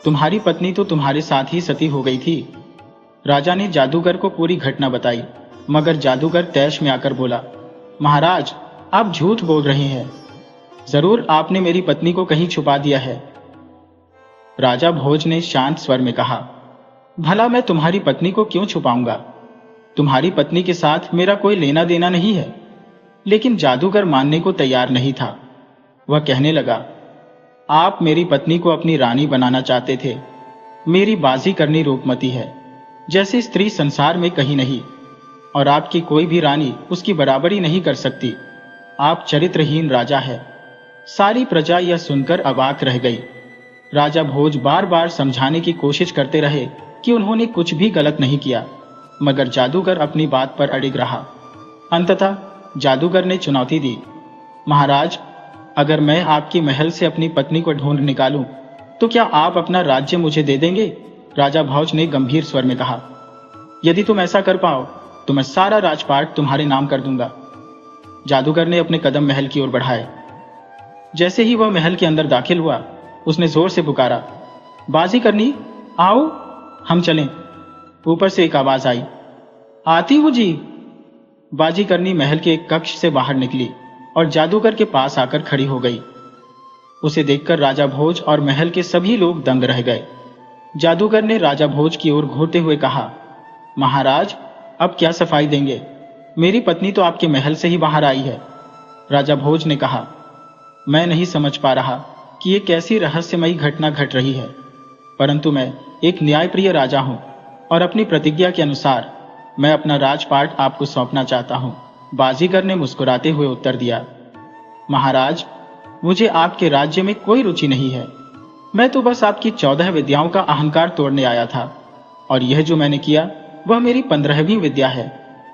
तुम्हारी पत्नी तो तुम्हारे साथ ही सती हो गई थी। राजा ने जादूगर को पूरी घटना बताई, मगर जादूगर तैश में आकर बोला, महाराज, आप झूठ बोल रहे हैं। जरूर आपने मेरी पत्नी को कहीं छुपा दिया है। राजा भोज ने शांत स्वर में कहा, भला मैं तुम्हारी पत्नी को क्यों छुपाऊंगा? तुम्हारी पत्नी के साथ मेरा कोई लेना देना नहीं है। लेकिन जादूगर मानने को तैयार नहीं था। वह कहने लगा, आप मेरी पत्नी को अपनी रानी बनाना चाहते थे। मेरी बाजी करनी रूपमती है, जैसी स्त्री संसार में कहीं नहीं, और आपकी कोई भी रानी उसकी बराबरी नहीं कर सकती। आप चरित्रहीन राजा है। सारी प्रजा यह सुनकर अवाक रह गई। राजा भोज बार बार समझाने की कोशिश करते रहे कि उन्होंने कुछ भी गलत नहीं किया, मगर जादूगर अपनी बात पर अड़िग रहा। अंततः जादूगर ने चुनौती दी, महाराज, अगर मैं आपकी महल से अपनी पत्नी को ढूंढ निकालूं, तो क्या आप अपना राज्य मुझे दे देंगे? राजा भोज ने गंभीर स्वर में कहा, यदि तुम ऐसा कर पाओ तो मैं सारा राजपाट तुम्हारे नाम कर दूंगा। जादूगर ने अपने कदम महल की ओर बढ़ाए। जैसे ही वह महल के अंदर दाखिल हुआ, उसने जोर से पुकारा, बाजी करनी, आओ, हम चलें। ऊपर से एक आवाज आई, आती हूँ जी। बाजी करनी महल के एक कक्ष से बाहर निकली और जादूगर के पास आकर खड़ी हो गई। उसे देखकर राजा भोज और महल के सभी लोग दंग रह गए। जादूगर ने राजा भोज की ओर घूरते हुए कहा, महाराज, अब क्या सफाई देंगे? मेरी पत्नी तो आपके महल से ही बाहर आई है। राजा भोज ने कहा, मैं नहीं समझ पा रहा कि ये कैसी रहस्यमयी घटना घट रही है, परंतु मैं एक न्यायप्रिय राजा हूं और अपनी प्रतिज्ञा के अनुसार मैं अपना राजपाट आपको सौंपना चाहता हूं। बाजीगर ने मुस्कुराते हुए उत्तर दिया, महाराज, मुझे आपके राज्य में कोई रुचि नहीं है। मैं तो बस आपकी 14 विद्याओं का अहंकार तोड़ने आया था, और यह जो मैंने किया वह मेरी 15वीं विद्या है,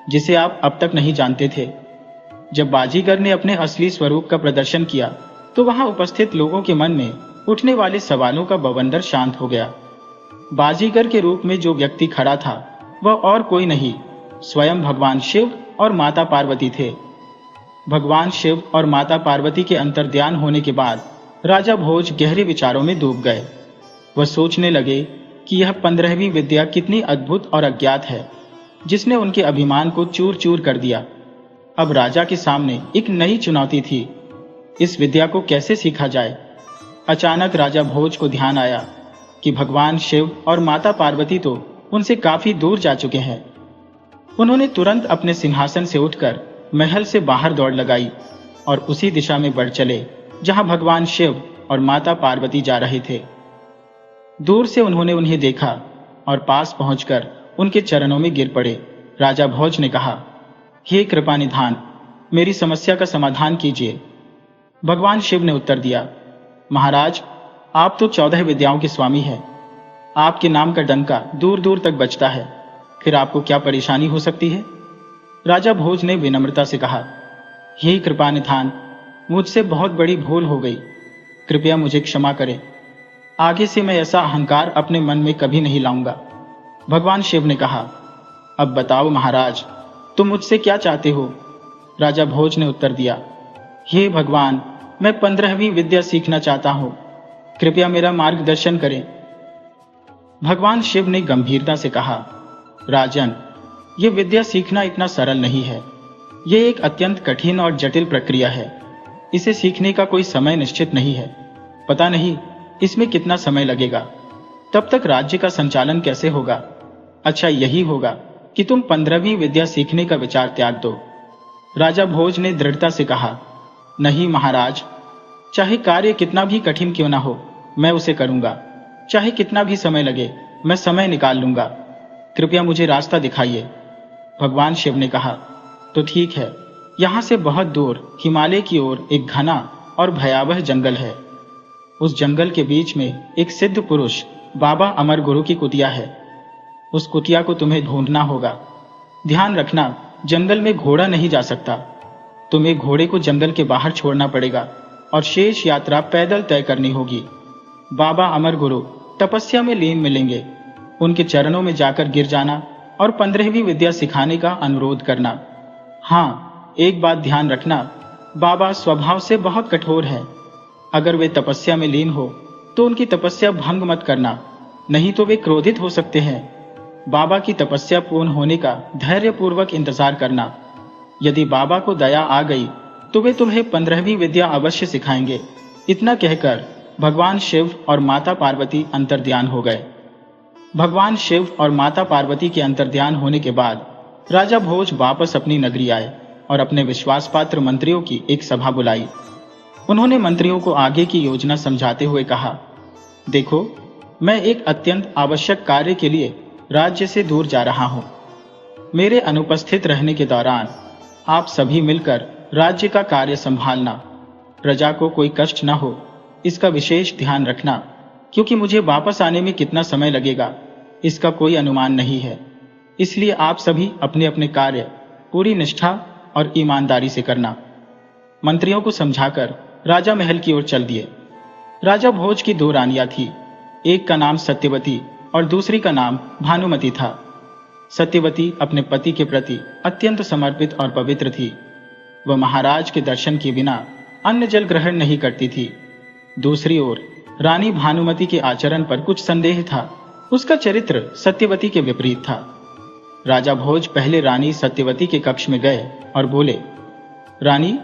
जिसे आप अब तक नहीं जानते थे। जब बाजीगर ने अपने असली स्वरूप का प्रदर्शन किया तो वहां उपस्थित लोगों के मन में उठने वाले सवालों का बवंडर शांत हो गया। बाजीगर के रूप में जो व्यक्ति खड़ा था वह और कोई नहीं, स्वयं भगवान शिव और माता पार्वती थे। भगवान शिव और माता पार्वती के अंतर्ध्यान होने के बाद राजा भोज गहरे विचारों में डूब गए। वह सोचने लगे कि यह 15वीं विद्या कितनी अद्भुत और अज्ञात है, जिसने उनके अभिमान को चूर चूर कर दिया। अब राजा के सामने एक नई चुनौती थी, इस विद्या को कैसे सीखा जाए। अचानक राजा भोज को ध्यान आया कि भगवान शिव और माता पार्वती तो उनसे काफी दूर जा चुके हैं। उन्होंने तुरंत अपने सिंहासन से उठकर महल से बाहर दौड़ लगाई और उसी दिशा में बढ़ चले जहां भगवान शिव और माता पार्वती जा रहे थे। दूर से उन्होंने उन्हें देखा और पास पहुंचकर उनके चरणों में गिर पड़े। राजा भोज ने कहा, हे कृपा निधान, मेरी समस्या का समाधान कीजिए। भगवान शिव ने उत्तर दिया, महाराज, आप तो 14 विद्याओं के स्वामी हैं। आपके नाम का डंका दूर दूर तक बजता है, फिर आपको क्या परेशानी हो सकती है? राजा भोज ने विनम्रता से कहा, हे कृपा निधान, मुझसे बहुत बड़ी भूल हो गई, कृपया मुझे क्षमा करें। आगे से मैं ऐसा अहंकार अपने मन में कभी नहीं लाऊंगा। भगवान शिव ने कहा, अब बताओ महाराज, तुम मुझसे क्या चाहते हो? राजा भोज ने उत्तर दिया, हे भगवान, मैं 15वीं विद्या सीखना चाहता हूं, कृपया मेरा मार्गदर्शन करें। भगवान शिव ने गंभीरता से कहा, राजन, यह विद्या सीखना इतना सरल नहीं है। यह एक अत्यंत कठिन और जटिल प्रक्रिया है। इसे सीखने का कोई समय निश्चित नहीं है। पता नहीं इसमें कितना समय लगेगा। तब तक राज्य का संचालन कैसे होगा? अच्छा यही होगा कि तुम 15वीं विद्या सीखने का विचार त्याग दो। राजा भोज ने दृढ़ता से कहा, नहीं महाराज, चाहे कार्य कितना भी कठिन क्यों ना हो, मैं उसे करूंगा। चाहे कितना भी समय लगे, मैं समय निकाल लूंगा। कृपया मुझे रास्ता दिखाइए। भगवान शिव ने कहा, तो ठीक है, यहां से बहुत दूर हिमालय की ओर एक घना और भयावह जंगल है। उस जंगल के बीच में एक सिद्ध पुरुष बाबा अमर गुरु की कुटिया है। उस कुटिया को तुम्हें ढूंढना होगा। ध्यान रखना, जंगल में घोड़ा नहीं जा सकता। तुम्हें घोड़े को जंगल के बाहर छोड़ना पड़ेगा और शेष यात्रा पैदल तय करनी होगी। बाबा अमर गुरु तपस्या में लीन मिलेंगे। उनके चरणों में जाकर गिर जाना और 15वीं विद्या सिखाने का अनुरोध करना। हाँ, एक बात ध्यान रखना, बाबा स्वभाव से बहुत कठोर हैं। अगर वे तपस्या में लीन हो तो उनकी तपस्या भंग मत करना, नहीं तो वे क्रोधित हो सकते हैं। बाबा की तपस्या पूर्ण होने का धैर्यपूर्वक इंतजार करना। यदि बाबा को दया आ गई तो वे तुम्हें 15वीं विद्या अवश्य सिखाएंगे। इतना कहकर भगवान शिव और माता पार्वती अंतर्ध्यान हो गए। भगवान शिव और माता पार्वती के अंतर्ध्यान होने के बाद राजा भोज वापस अपनी नगरी आए और अपने विश्वासपात्र मंत्रियों की एक सभा बुलाई। उन्होंने मंत्रियों को आगे की योजना समझाते हुए कहा, देखो, मैं एक अत्यंत आवश्यक कार्य के लिए राज्य से दूर जा रहा हूं। मेरे अनुपस्थित रहने के दौरान आप सभी मिलकर राज्य का कार्य संभालना। प्रजा को कोई कष्ट न हो, इसका विशेष ध्यान रखना, क्योंकि मुझे वापस आने में कितना समय लगेगा इसका कोई अनुमान नहीं है। इसलिए आप सभी अपने अपने कार्य पूरी निष्ठा और ईमानदारी से करना। मंत्रियों को समझाकर राजा महल की ओर चल दिए। राजा भोज की 2 रानियां थी। एक का नाम सत्यवती और दूसरी का नाम भानुमति था। सत्यवती अपने पति के प्रति अत्यंत समर्पित और पवित्र थी। वह महाराज के दर्शन के बिना अन्न जल ग्रहण नहीं करती थी। दूसरी ओर रानी भानुमति के आचरण पर कुछ संदेह था। उसका चरित्र सत्यवती के विपरीत था। राजा भोज पहले रानी सत्यवती के कक्ष में गए और बोले, रानी,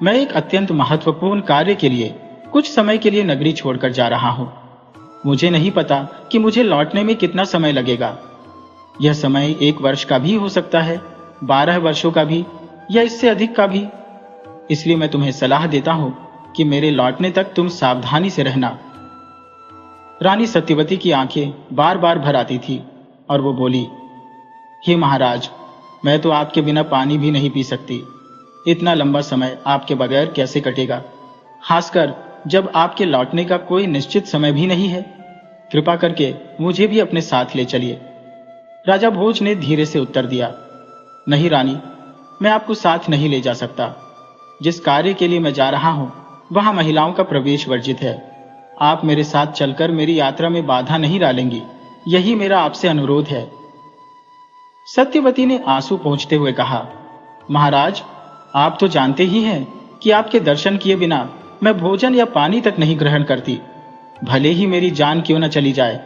मैं एक अत्यंत महत्वपूर्ण कार्य के लिए कुछ समय के लिए नगरी छोड़कर जा रहा हूं। मुझे नहीं पता कि मुझे लौटने में कितना समय लगेगा। यह समय 1 वर्ष का भी हो सकता है, 12 वर्षों का भी, या इससे अधिक का भी। इसलिए मैं तुम्हें सलाह देता हूं कि मेरे लौटने तक तुम सावधानी से रहना। रानी सत्यवती की आंखें बार बार भर आती थी और वो बोली, हे महाराज, मैं तो आपके बिना पानी भी नहीं पी सकती। इतना लंबा समय आपके बगैर कैसे कटेगा, खासकर जब आपके लौटने का कोई निश्चित समय भी नहीं है। कृपा करके मुझे भी अपने साथ ले चलिए। राजा भोज ने धीरे से उत्तर दिया, नहीं रानी, मैं आपको साथ नहीं ले जा सकता। जिस कार्य के लिए मैं जा रहा हूं वहां महिलाओं का प्रवेश वर्जित है। आप मेरे साथ चलकर मेरी यात्रा में बाधा नहीं डालेंगी, यही मेरा आपसे अनुरोध है। सत्यवती ने आंसू पोंछते हुए कहा, महाराज, आप तो जानते ही हैं कि आपके दर्शन किए बिना मैं भोजन या पानी तक नहीं ग्रहण करती, भले ही मेरी जान क्यों न चली जाए।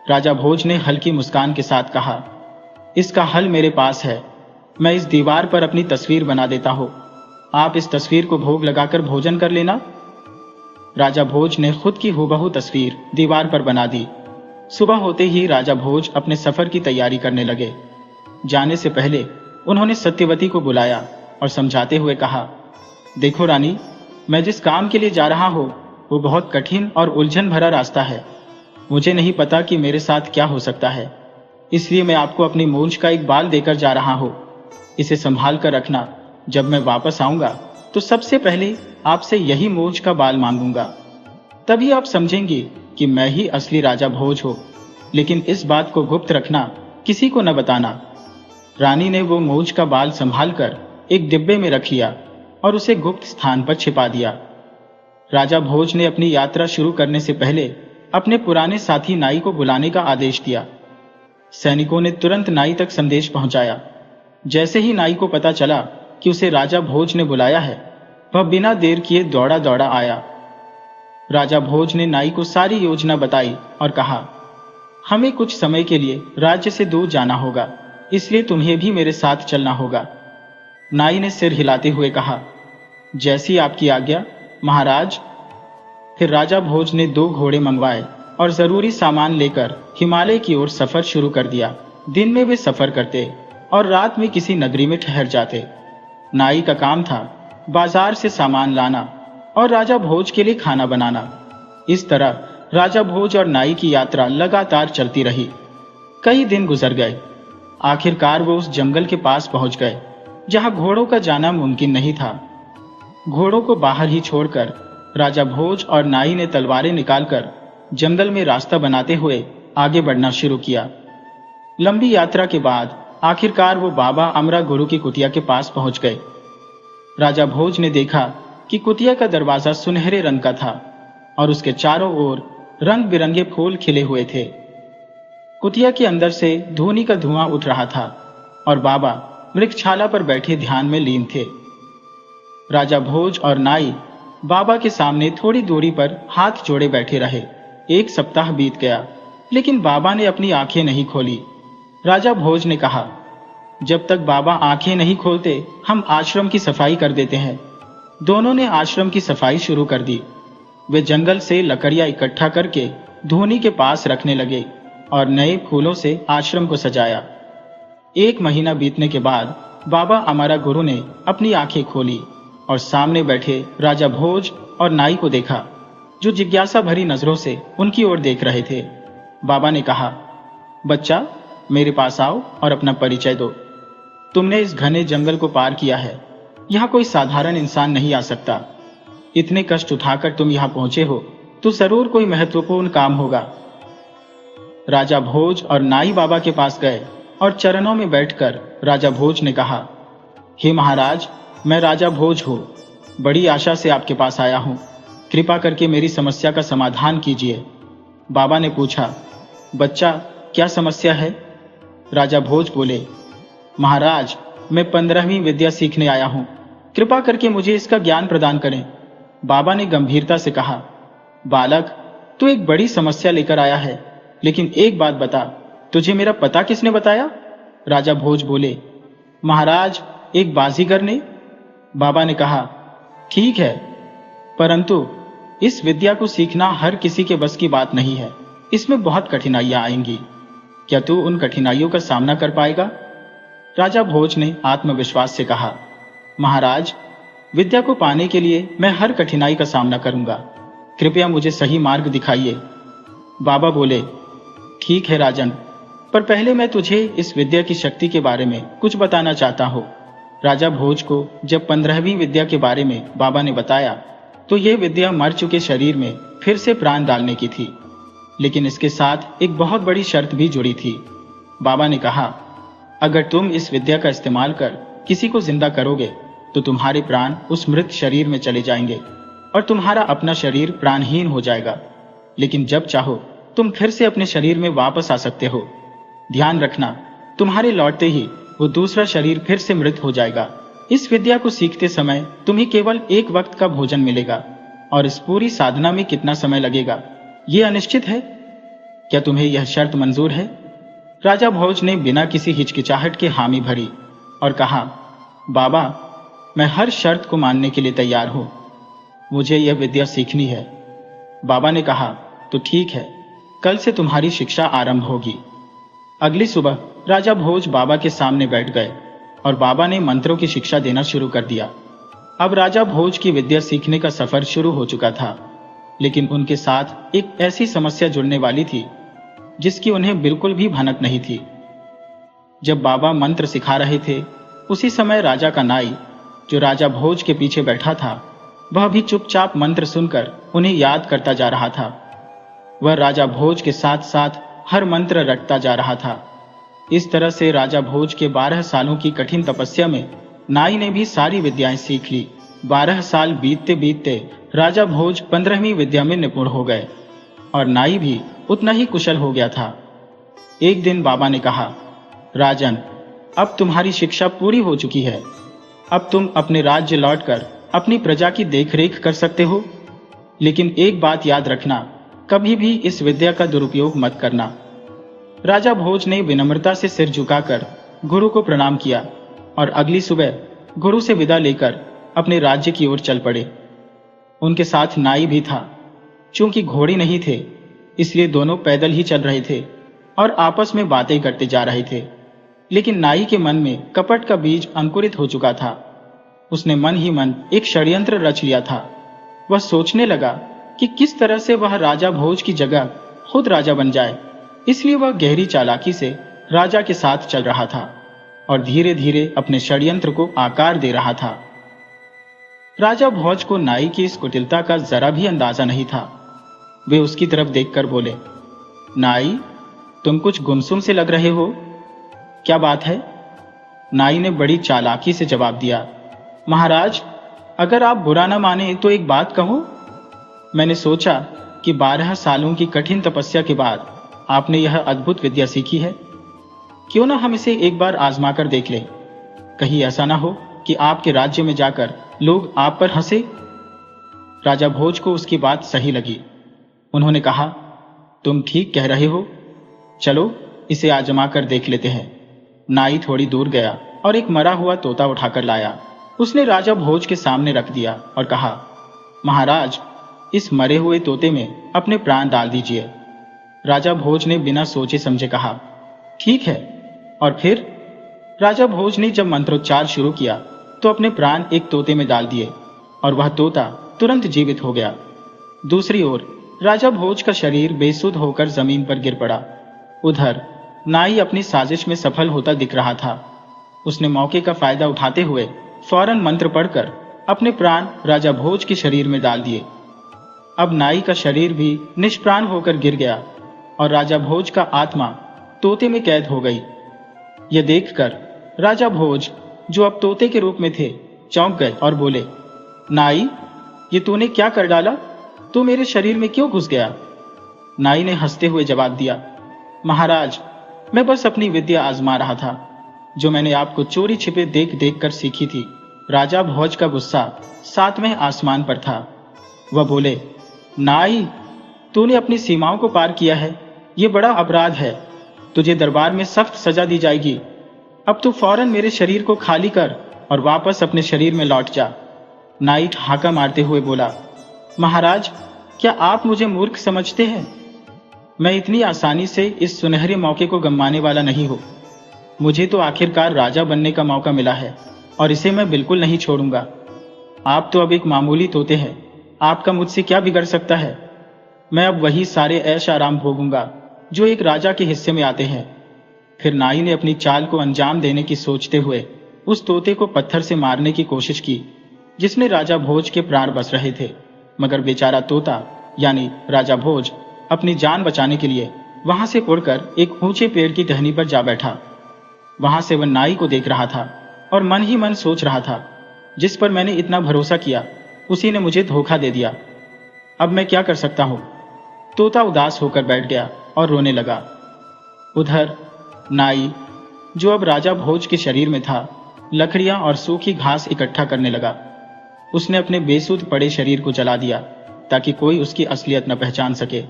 राजा भोज ने हल्की मुस्कान के साथ कहा, इसका हल मेरे पास है। मैं इस दीवार पर अपनी तस्वीर बना देता हूं। आप इस तस्वीर को भोग लगाकर भोजन कर लेना। राजा भोज ने खुद की हूबहू तस्वीर दीवार पर बना दी। सुबह होते ही राजा भोज अपने सफर की तैयारी करने लगे। जाने से पहले उन्होंने सत्यवती को बुलाया और समझाते हुए कहा, देखो रानी, मैं जिस काम के लिए जा रहा हूं वो बहुत कठिन और उलझन भरा रास्ता है। मुझे नहीं पता कि मेरे साथ क्या हो सकता है, इसलिए मैं आपको अपनी मूंछ का एक बाल देकर जा रहा हूं। इसे संभाल कर रखना। जब मैं वापस आऊंगा तो सबसे पहले आपसे यही मूंछ का बाल मांगूंगा। तभी आप समझेंगे कि मैं ही असली राजा भोज हूं। लेकिन इस बात को गुप्त रखना, किसी को न बताना। रानी ने वो मूंछ का बाल संभालकर एक डिब्बे में रख लिया और उसे गुप्त स्थान पर छिपा दिया। राजा भोज ने अपनी यात्रा शुरू करने से पहले अपने पुराने साथी नाई को बुलाने का आदेश दिया। सैनिकों ने तुरंत नाई तक संदेश पहुंचाया। जैसे ही नाई को पता चला कि उसे राजा भोज ने बुलाया है, वह बिना देर किए दौड़ा दौड़ा आया। राजा भोज ने नाई को सारी योजना बताई और कहा, हमें कुछ समय के लिए राज्य से दूर जाना होगा, इसलिए तुम्हें भी मेरे साथ चलना होगा। नाई ने सिर हिलाते हुए कहा, जैसी आपकी आज्ञा महाराज। फिर राजा भोज ने 2 घोड़े मंगवाए और जरूरी सामान लेकर हिमालय की ओर सफर शुरू कर दिया। दिन में वे सफर करते और रात में किसी नगरी में ठहर जाते। नाई का काम था बाजार से सामान लाना और राजा भोज के लिए खाना बनाना। इस तरह राजा भोज और नाई की यात्रा लगातार चलती रही। कई दिन गुजर गए। आखिरकार वो उस जंगल के पास पहुंच गए जहां घोड़ों का जाना मुमकिन नहीं था। घोड़ों को बाहर ही छोड़कर राजा भोज और नाई ने तलवारें निकालकर जंगल में रास्ता बनाते हुए आगे बढ़ना शुरू किया। लंबी यात्रा के बाद आखिरकार वो बाबा अमरा गुरु की कुटिया के पास पहुंच गए। राजा भोज ने देखा कि कुटिया का दरवाजा सुनहरे रंग का था और उसके चारों ओर रंग बिरंगे फूल खिले हुए थे। कुटिया के अंदर से धूनी का धुआं उठ रहा था और बाबा वृक्षाला पर बैठे ध्यान में लीन थे। राजा भोज और नाई बाबा के सामने थोड़ी दूरी पर हाथ जोड़े बैठे रहे। 1 सप्ताह बीत गया, लेकिन बाबा ने अपनी आंखें नहीं खोली। राजा भोज ने कहा, जब तक बाबा आंखें नहीं खोलते हम आश्रम की सफाई कर देते हैं। दोनों ने आश्रम की सफाई शुरू कर दी। वे जंगल से लकड़ियां इकट्ठा करके धूनी के पास रखने लगे और नए फूलों से आश्रम को सजाया। 1 महीना बीतने के बाद बाबा अमरा गुरु ने अपनी आंखें खोली और सामने बैठे राजा भोज और नाई को देखा, जो जिज्ञासा भरी नजरों से उनकी ओर देख रहे थे। बाबा ने कहा, बच्चा, मेरे पास आओ और अपना परिचय दो। तुमने इस घने जंगल को पार किया है। यहाँ कोई साधारण इंसान नहीं आ सकता। इतने कष्ट उठाकर तुम यहाँ पहुंचे हो तो जरूर कोई महत्वपूर्ण काम होगा। राजा भोज और नाई बाबा के पास गए और चरणों में बैठकर राजा भोज ने कहा, हे महाराज, मैं राजा भोज हूँ। बड़ी आशा से आपके पास आया हूँ। कृपा करके मेरी समस्या का समाधान कीजिए। बाबा ने पूछा, बच्चा, क्या समस्या है? राजा भोज बोले, महाराज, मैं 15वीं विद्या सीखने आया हूँ। कृपा करके मुझे इसका ज्ञान प्रदान करें। बाबा ने गंभीरता से कहा, बालक, तू एक बड़ी समस्या लेकर आया है, लेकिन एक बात बता, तुझे मेरा पता किसने बताया? राजा भोज बोले। महाराज, एक बाजीगर ने। बाबा ने कहा, ठीक है, परंतु इस विद्या को सीखना हर किसी के बस की बात नहीं है। इसमें बहुत कठिनाइयां आएंगी। क्या तू उन कठिनाइयों का सामना कर पाएगा? राजा भोज ने आत्मविश्वास से कहा, महाराज, विद्या को पाने के लिए मैं हर कठिनाई का सामना करूंगा। कृपया मुझे सही मार्ग दिखाइए। बाबा बोले, ठीक है राजन, पर पहले मैं तुझे इस विद्या की शक्ति के बारे में कुछ बताना चाहता हूँ। राजा भोज को जब 15वीं विद्या के बारे में बाबा ने बताया तो यह विद्या मर चुके शरीर में फिर से प्राण डालने की थी, लेकिन इसके साथ एक बहुत बड़ी शर्त भी जुड़ी थी। बाबा ने कहा, अगर तुम इस विद्या का इस्तेमाल कर किसी को जिंदा करोगे तो तुम्हारे प्राण उस मृत शरीर में चले जाएंगे और तुम्हारा अपना शरीर प्राणहीन हो जाएगा, लेकिन जब चाहो तुम फिर से अपने शरीर में वापस आ सकते हो। ध्यान रखना, तुम्हारे लौटते ही वो दूसरा शरीर फिर से मृत हो जाएगा। इस विद्या को सीखते समय तुम्हें केवल एक वक्त का भोजन मिलेगा और इस पूरी साधना में कितना समय लगेगा यह अनिश्चित है। क्या तुम्हें यह शर्त मंजूर है? राजा भोज ने बिना किसी हिचकिचाहट के हामी भरी और कहा, बाबा, मैं हर शर्त को मानने के लिए तैयार हूं। मुझे यह विद्या सीखनी है। बाबा ने कहा, तो ठीक है, कल से तुम्हारी शिक्षा आरंभ होगी। अगली सुबह राजा भोज बाबा के सामने बैठ गए और बाबा ने मंत्रों की शिक्षा देना शुरू कर दिया। अब राजा भोज की विद्या सीखने का सफर शुरू हो चुका था, लेकिन उनके साथ एक ऐसी समस्या जुड़ने वाली थी जिसकी उन्हें बिल्कुल भी भनक नहीं थी। जब बाबा मंत्र सिखा रहे थे, उसी समय राजा का नाई, जो राजा भोज के पीछे बैठा था, वह भी चुपचाप मंत्र सुनकर उन्हें याद करता जा रहा था। वह राजा भोज के साथ साथ हर मंत्र रटता जा रहा था। इस तरह से राजा भोज के 12 सालों की कठिन तपस्या में नाई ने भी सारी विद्याएं सीख ली। 12 साल बीतते बीतते राजा भोज 15वीं विद्या में निपुण हो गए और नाई भी उतना ही कुशल हो गया था। एक दिन बाबा ने कहा, राजन, अब तुम्हारी शिक्षा पूरी हो चुकी है। अब तुम अपने राज्य लौटकर अपनी प्रजा की देखरेख कर सकते हो, लेकिन एक बात याद रखना, कभी भी इस विद्या का दुरुपयोग मत करना। राजा भोज ने विनम्रता से सिर झुकाकर गुरु को प्रणाम किया और अगली सुबह गुरु से विदा लेकर अपने राज्य की ओर चल पड़े। उनके साथ नाई भी था। चूंकि घोड़े नहीं थे, इसलिए दोनों पैदल ही चल रहे थे और आपस में बातें करते जा रहे थे। लेकिन नाई के मन में कपट का बीज अंकुरित हो चुका था। उसने मन ही मन एक षड्यंत्र रच लिया था। वह सोचने लगा कि किस तरह से वह राजा भोज की जगह खुद राजा बन जाए। इसलिए वह गहरी चालाकी से राजा के साथ चल रहा था और धीरे धीरे अपने षड्यंत्र को आकार दे रहा था। राजा भोज को नाई की इस कुटिलता का जरा भी अंदाजा नहीं था। वे उसकी तरफ देखकर बोले, नाई, तुम कुछ गुमसुम से लग रहे हो, क्या बात है? नाई ने बड़ी चालाकी से जवाब दिया, महाराज, अगर आप बुरा न माने तो एक बात कहूं। मैंने सोचा कि 12 सालों की कठिन तपस्या के बाद आपने यह अद्भुत विद्या सीखी है। क्यों ना हम इसे एक बार आजमा कर देख लें। कहीं ऐसा ना हो कि आपके राज्य में जाकर लोग आप पर हंसे। राजा भोज को उसकी बात सही लगी। उन्होंने कहा, तुम ठीक कह रहे हो, चलो इसे आजमा कर देख लेते हैं। नाई थोड़ी दूर गया और एक मरा हुआ तोता उठाकर लाया। उसने राजा भोज के सामने रख दिया और कहा, महाराज, इस मरे हुए तोते में अपने प्राण डाल दीजिए। राजा भोज ने बिना सोचे समझे कहा, ठीक है। और फिर राजा भोज ने जब मंत्रोच्चार शुरू किया तो अपने प्राण एक तोते में डाल दिए और वह तोता तुरंत जीवित हो गया। दूसरी ओर राजा भोज का शरीर बेसुध होकर जमीन पर गिर पड़ा। उधर नाई अपनी साजिश में सफल होता दिख रहा था। उसने मौके का फायदा उठाते हुए फौरन मंत्र पढ़कर अपने प्राण राजा भोज के शरीर में डाल दिए। अब नाई का शरीर भी निष्प्राण होकर गिर गया और राजा भोज का आत्मा तोते में कैद हो गई। यह देखकर राजा भोज, जो अब तोते के रूप में थे, चौंक गए और बोले, नाई, ये तूने क्या कर डाला? तू मेरे शरीर में क्यों घुस गया? नाई ने हंसते हुए जवाब दिया, महाराज, मैं बस अपनी विद्या आजमा रहा था, जो मैंने आपको चोरी छिपे देख देख कर सीखी थी। राजा भोज का गुस्सा 7वें आसमान पर था। वह बोले, नाई, तूने अपनी सीमाओं को पार किया है, ये बड़ा अपराध है। तुझे दरबार में सख्त सजा दी जाएगी। अब तू फौरन मेरे शरीर को खाली कर और वापस अपने शरीर में लौट जा। नाई हाका मारते हुए बोला, महाराज, क्या आप मुझे मूर्ख समझते हैं? मैं इतनी आसानी से इस सुनहरे मौके को गंवाने वाला नहीं हूं। मुझे तो आखिरकार राजा बनने का मौका मिला है और इसे मैं बिल्कुल नहीं छोड़ूंगा। आप तो अब एक मामूली तोते हैं, आपका मुझसे क्या बिगड़ सकता है? मैं अब वही सारे ऐश आराम भोगूंगा जो एक राजा के हिस्से में आते हैं। फिर नाई ने अपनी चाल को अंजाम देने की सोचते हुए उस तोते को पत्थर से मारने की कोशिश की जिसने राजा भोज के प्राण बस रहे थे, मगर बेचारा तोता यानी राजा भोज अपनी जान बचाने के लिए वहां से उड़कर एक ऊंचे पेड़ की टहनी पर जा बैठा। वहां से वह नाई को देख रहा था और मन ही मन सोच रहा था, जिस पर मैंने इतना भरोसा किया उसी ने मुझे धोखा दे दिया। अब मैं क्या कर सकता हूं? तोता उदास होकर बैठ गया और रोने लगा। उधर नाई, जो अब राजा भोज के शरीर में था, लकड़ियां और सूखी घास इकट्ठा करने लगा। उसने अपने बेसुध पड़े शरीर को जला दिया ताकि कोई उसकी असलियत न पहचान सके।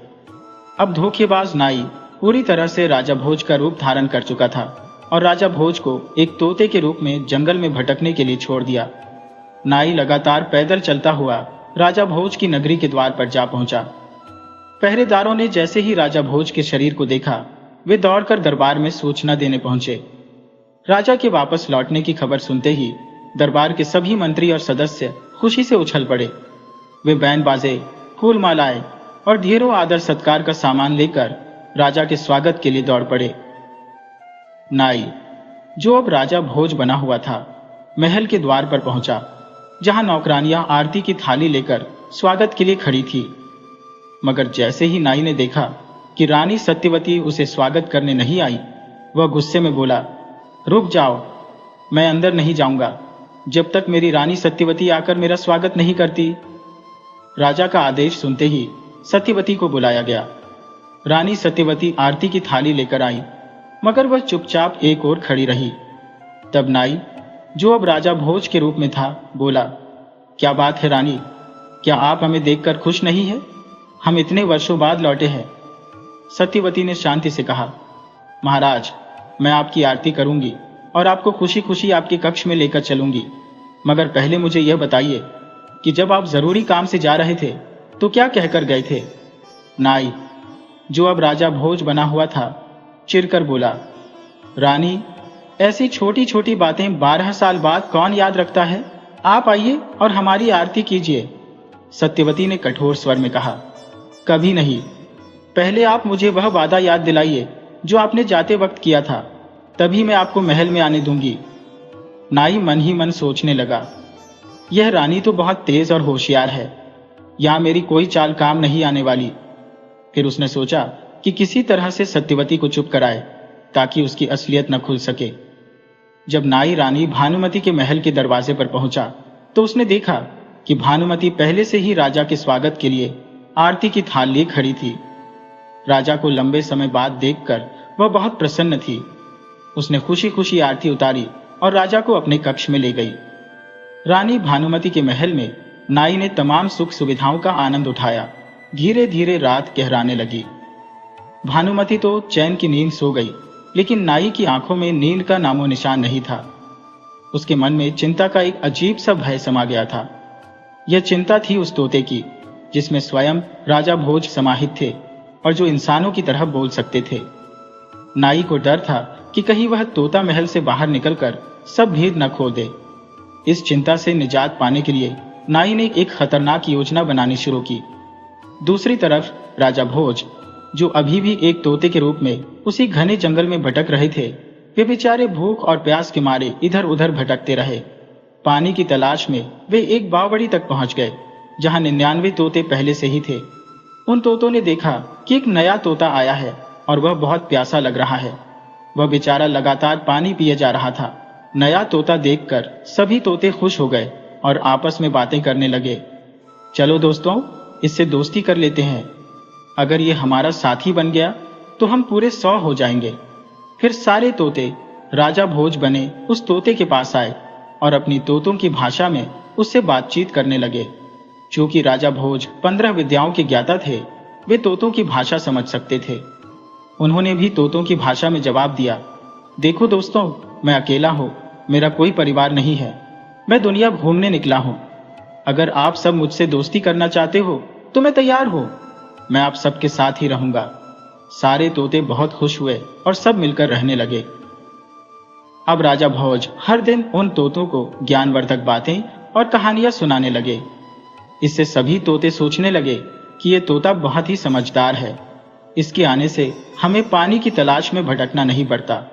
अब धोखेबाज नाई पूरी तरह से राजा भोज का रूप धारण कर चुका था और राजा भोज को एक तोते के रूप में जंगल में भटकने के लिए छोड़ दिया। नाई लगातार पैदल चलता हुआ राजा भोज की नगरी के द्वार पर जा पहुंचा। पहरेदारों ने जैसे ही राजा भोज के शरीर को देखा, वे दौड़कर दरबार में सूचना देने पहुंचे। राजा के वापस लौटने की खबर सुनते ही दरबार के सभी मंत्री और सदस्य खुशी से उछल पड़े। वे बैन बाजे, फूल मालाएं और ढेरों आदर सत्कार का सामान लेकर राजा के स्वागत के लिए दौड़ पड़े। नाई, जो अब राजा भोज बना हुआ था, महल के द्वार पर पहुंचा, जहां नौकरानियां आरती की थाली लेकर स्वागत के लिए खड़ी थी। मगर जैसे ही नाई ने देखा कि रानी सत्यवती उसे स्वागत करने नहीं आई, वह गुस्से में बोला, रुक जाओ, मैं अंदर नहीं जाऊंगा जब तक मेरी रानी सत्यवती आकर मेरा स्वागत नहीं करती। राजा का आदेश सुनते ही सत्यवती को बुलाया गया। रानी सत्यवती आरती की थाली लेकर आई, मगर वह चुपचाप एक ओर खड़ी रही। तब नाई, जो अब राजा भोज के रूप में था, बोला, क्या बात है रानी, क्या आप हमें देखकर खुश नहीं है? हम इतने वर्षों बाद लौटे हैं। सत्यवती ने शांति से कहा, महाराज, मैं आपकी आरती करूंगी और आपको खुशी खुशी आपके कक्ष में लेकर चलूंगी, मगर पहले मुझे यह बताइए कि जब आप जरूरी काम से जा रहे थे तो क्या कहकर गए थे? नाई, जो अब राजा भोज बना हुआ था, चिढ़कर बोला, रानी, ऐसी छोटी छोटी बातें 12 साल बाद कौन याद रखता है? आप आइए और हमारी आरती कीजिए। सत्यवती ने कठोर स्वर में कहा, कभी नहीं। पहले आप मुझे वह वादा याद दिलाइए जो आपने जाते वक्त किया था, तभी मैं आपको महल में आने दूंगी। नाई मन ही मन सोचने लगा, यह रानी तो बहुत तेज और होशियार है, यहां मेरी कोई चाल काम नहीं आने वाली। फिर उसने सोचा कि किसी तरह से सत्यवती को चुप कराए ताकि उसकी असलियत न खुल सके। जब नाई रानी भानुमति के महल के दरवाजे पर पहुंचा तो उसने देखा कि भानुमति पहले से ही राजा के स्वागत के लिए आरती की थाल लिए खड़ी थी। राजा को लंबे समय बाद देखकर वह बहुत प्रसन्न थी। उसने खुशी खुशी आरती उतारी और राजा को अपने कक्ष में ले गई। रानी भानुमति के महल में नाई ने तमाम सुख सुविधाओं का आनंद उठाया। धीरे धीरे रात गहराने लगी। भानुमति तो चैन की नींद सो गई, लेकिन नाई की आंखों में नींद का नामो निशान नहीं था। उसके मन में चिंता का एक अजीब सा भय समा गया था। यह चिंता थी उस तोते की जिसमें स्वयं राजा भोज समाहित थे और जो इंसानों की तरह बोल सकते थे। नाई को डर था कि कहीं वह तोता महल से बाहर निकलकर सब भेद न खोल दे। इस चिंता से निजात पाने के लिए नाई ने एक खतरनाक योजना बनानी शुरू की। दूसरी तरफ राजा भोज, जो अभी भी एक तोते के रूप में उसी घने जंगल में भटक रहे थे, वे बेचारे भूख और प्यास के मारे इधर उधर भटकते रहे। पानी की तलाश में वे एक बावड़ी तक पहुंच गए जहां 99 तोते पहले से ही थे। उन तोतों ने देखा कि एक नया तोता आया है और वह बहुत प्यासा लग रहा है। वह बेचारा लगातार पानी पिए जा रहा था। नया तोता देखकर सभी तोते खुश हो गए और आपस में बातें करने लगे। चलो दोस्तों, इससे दोस्ती कर लेते हैं। अगर ये हमारा साथी बन गया तो हम पूरे 100 हो जाएंगे। फिर सारे तोते राजा भोज बने उस तोते के पास आए और अपनी तोतों की भाषा में उससे बातचीत करने लगे। चूंकि राजा भोज 15 विद्याओं के ज्ञाता थे, वे तोतों की भाषा समझ सकते थे। उन्होंने भी तोतों की भाषा में जवाब दिया, देखो दोस्तों, मैं अकेला हूँ, मेरा कोई परिवार नहीं है, मैं दुनिया घूमने निकला हूँ। अगर आप सब मुझसे दोस्ती करना चाहते हो तो मैं तैयार हूँ, मैं आप सबके साथ ही रहूंगा। सारे तोते बहुत खुश हुए और सब मिलकर रहने लगे। अब राजा भोज हर दिन उन तोतों को ज्ञानवर्धक बातें और कहानियां सुनाने लगे। इससे सभी तोते सोचने लगे कि ये तोता बहुत ही समझदार है, इसके आने से हमें पानी की तलाश में भटकना नहीं पड़ता,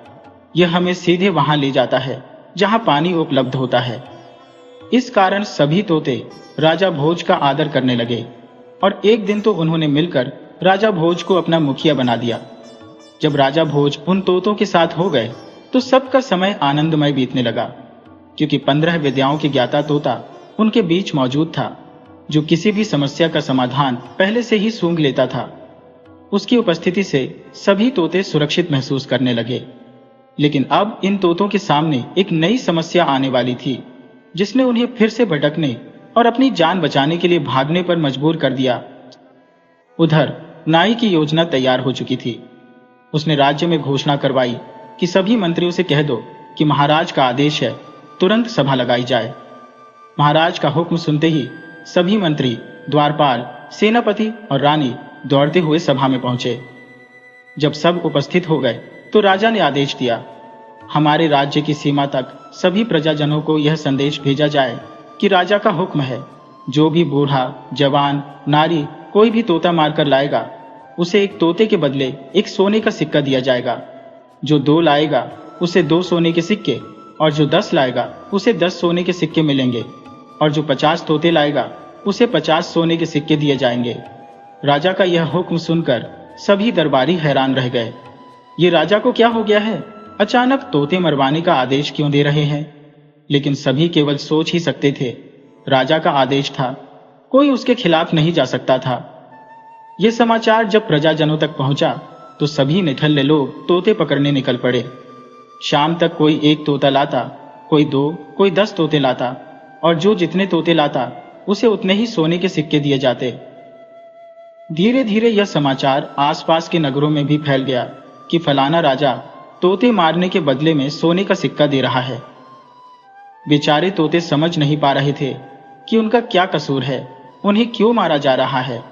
यह हमें सीधे वहां ले जाता है जहां पानी उपलब्ध होता है। इस कारण सभी तोते राजा भोज का आदर करने लगे और एक दिन तो उन्होंने मिलकर राजा भोज को अपना मुखिया बना दिया। जब राजा भोज उन तोतों के साथ हो गए तो सबका समय आनंदमय बीतने लगा, क्योंकि 15 विद्याओं के ज्ञाता तोता उनके बीच मौजूद था, जो किसी भी समस्या का समाधान पहले से ही सूंघ लेता था। उसकी उपस्थिति से सभी तोते सुरक्षित महसूस करने लगे। लेकिन अब इन तोतों के सामने एक नई समस्या आने वाली थी, जिसने उन्हें फिर से भटकने और अपनी जान बचाने के लिए भागने पर मजबूर कर दिया। उधर नाई की योजना तैयार हो चुकी थी। उसने राज्य में घोषणा करवाई कि सभी मंत्रियों से कह दो कि महाराज का आदेश है, तुरंत सभा लगाई जाए। महाराज का हुक्म सुनते ही सभी मंत्री, द्वारपाल, सेनापति और रानी दौड़ते हुए सभा में पहुंचे। जब सब उपस्थित हो गए तो राजा ने आदेश दिया, हमारे राज्य की सीमा तक सभी प्रजाजनों को यह संदेश भेजा जाए कि राजा का हुक्म है, जो भी बूढ़ा, जवान, नारी कोई भी तोता मारकर लाएगा, उसे एक तोते के बदले एक सोने का सिक्का दिया जाएगा। जो 2 लाएगा उसे 2 सोने के सिक्के, और जो 10 लाएगा उसे 10 सोने के सिक्के मिलेंगे, और जो 50 तोते लाएगा उसे 50 सोने के सिक्के दिए जाएंगे। राजा का यह हुक्म सुनकर सभी दरबारी हैरान रह गए। ये राजा को क्या हो गया है? अचानक तोते मरवाने का आदेश क्यों दे रहे हैं? लेकिन सभी केवल सोच ही सकते थे, राजा का आदेश था, कोई उसके खिलाफ नहीं जा सकता था। यह समाचार जब प्रजाजनों तक पहुंचा तो सभी निठल्ले लोग तोते पकड़ने निकल पड़े। शाम तक कोई 1 तोता लाता, कोई 2, कोई 10 तोते लाता, और जो जितने तोते लाता उसे उतने ही सोने के सिक्के दिए जाते। धीरे धीरे यह समाचार आसपास के नगरों में भी फैल गया कि फलाना राजा तोते मारने के बदले में सोने का सिक्का दे रहा है। बेचारे तोते समझ नहीं पा रहे थे कि उनका क्या कसूर है, उन्हें क्यों मारा जा रहा है।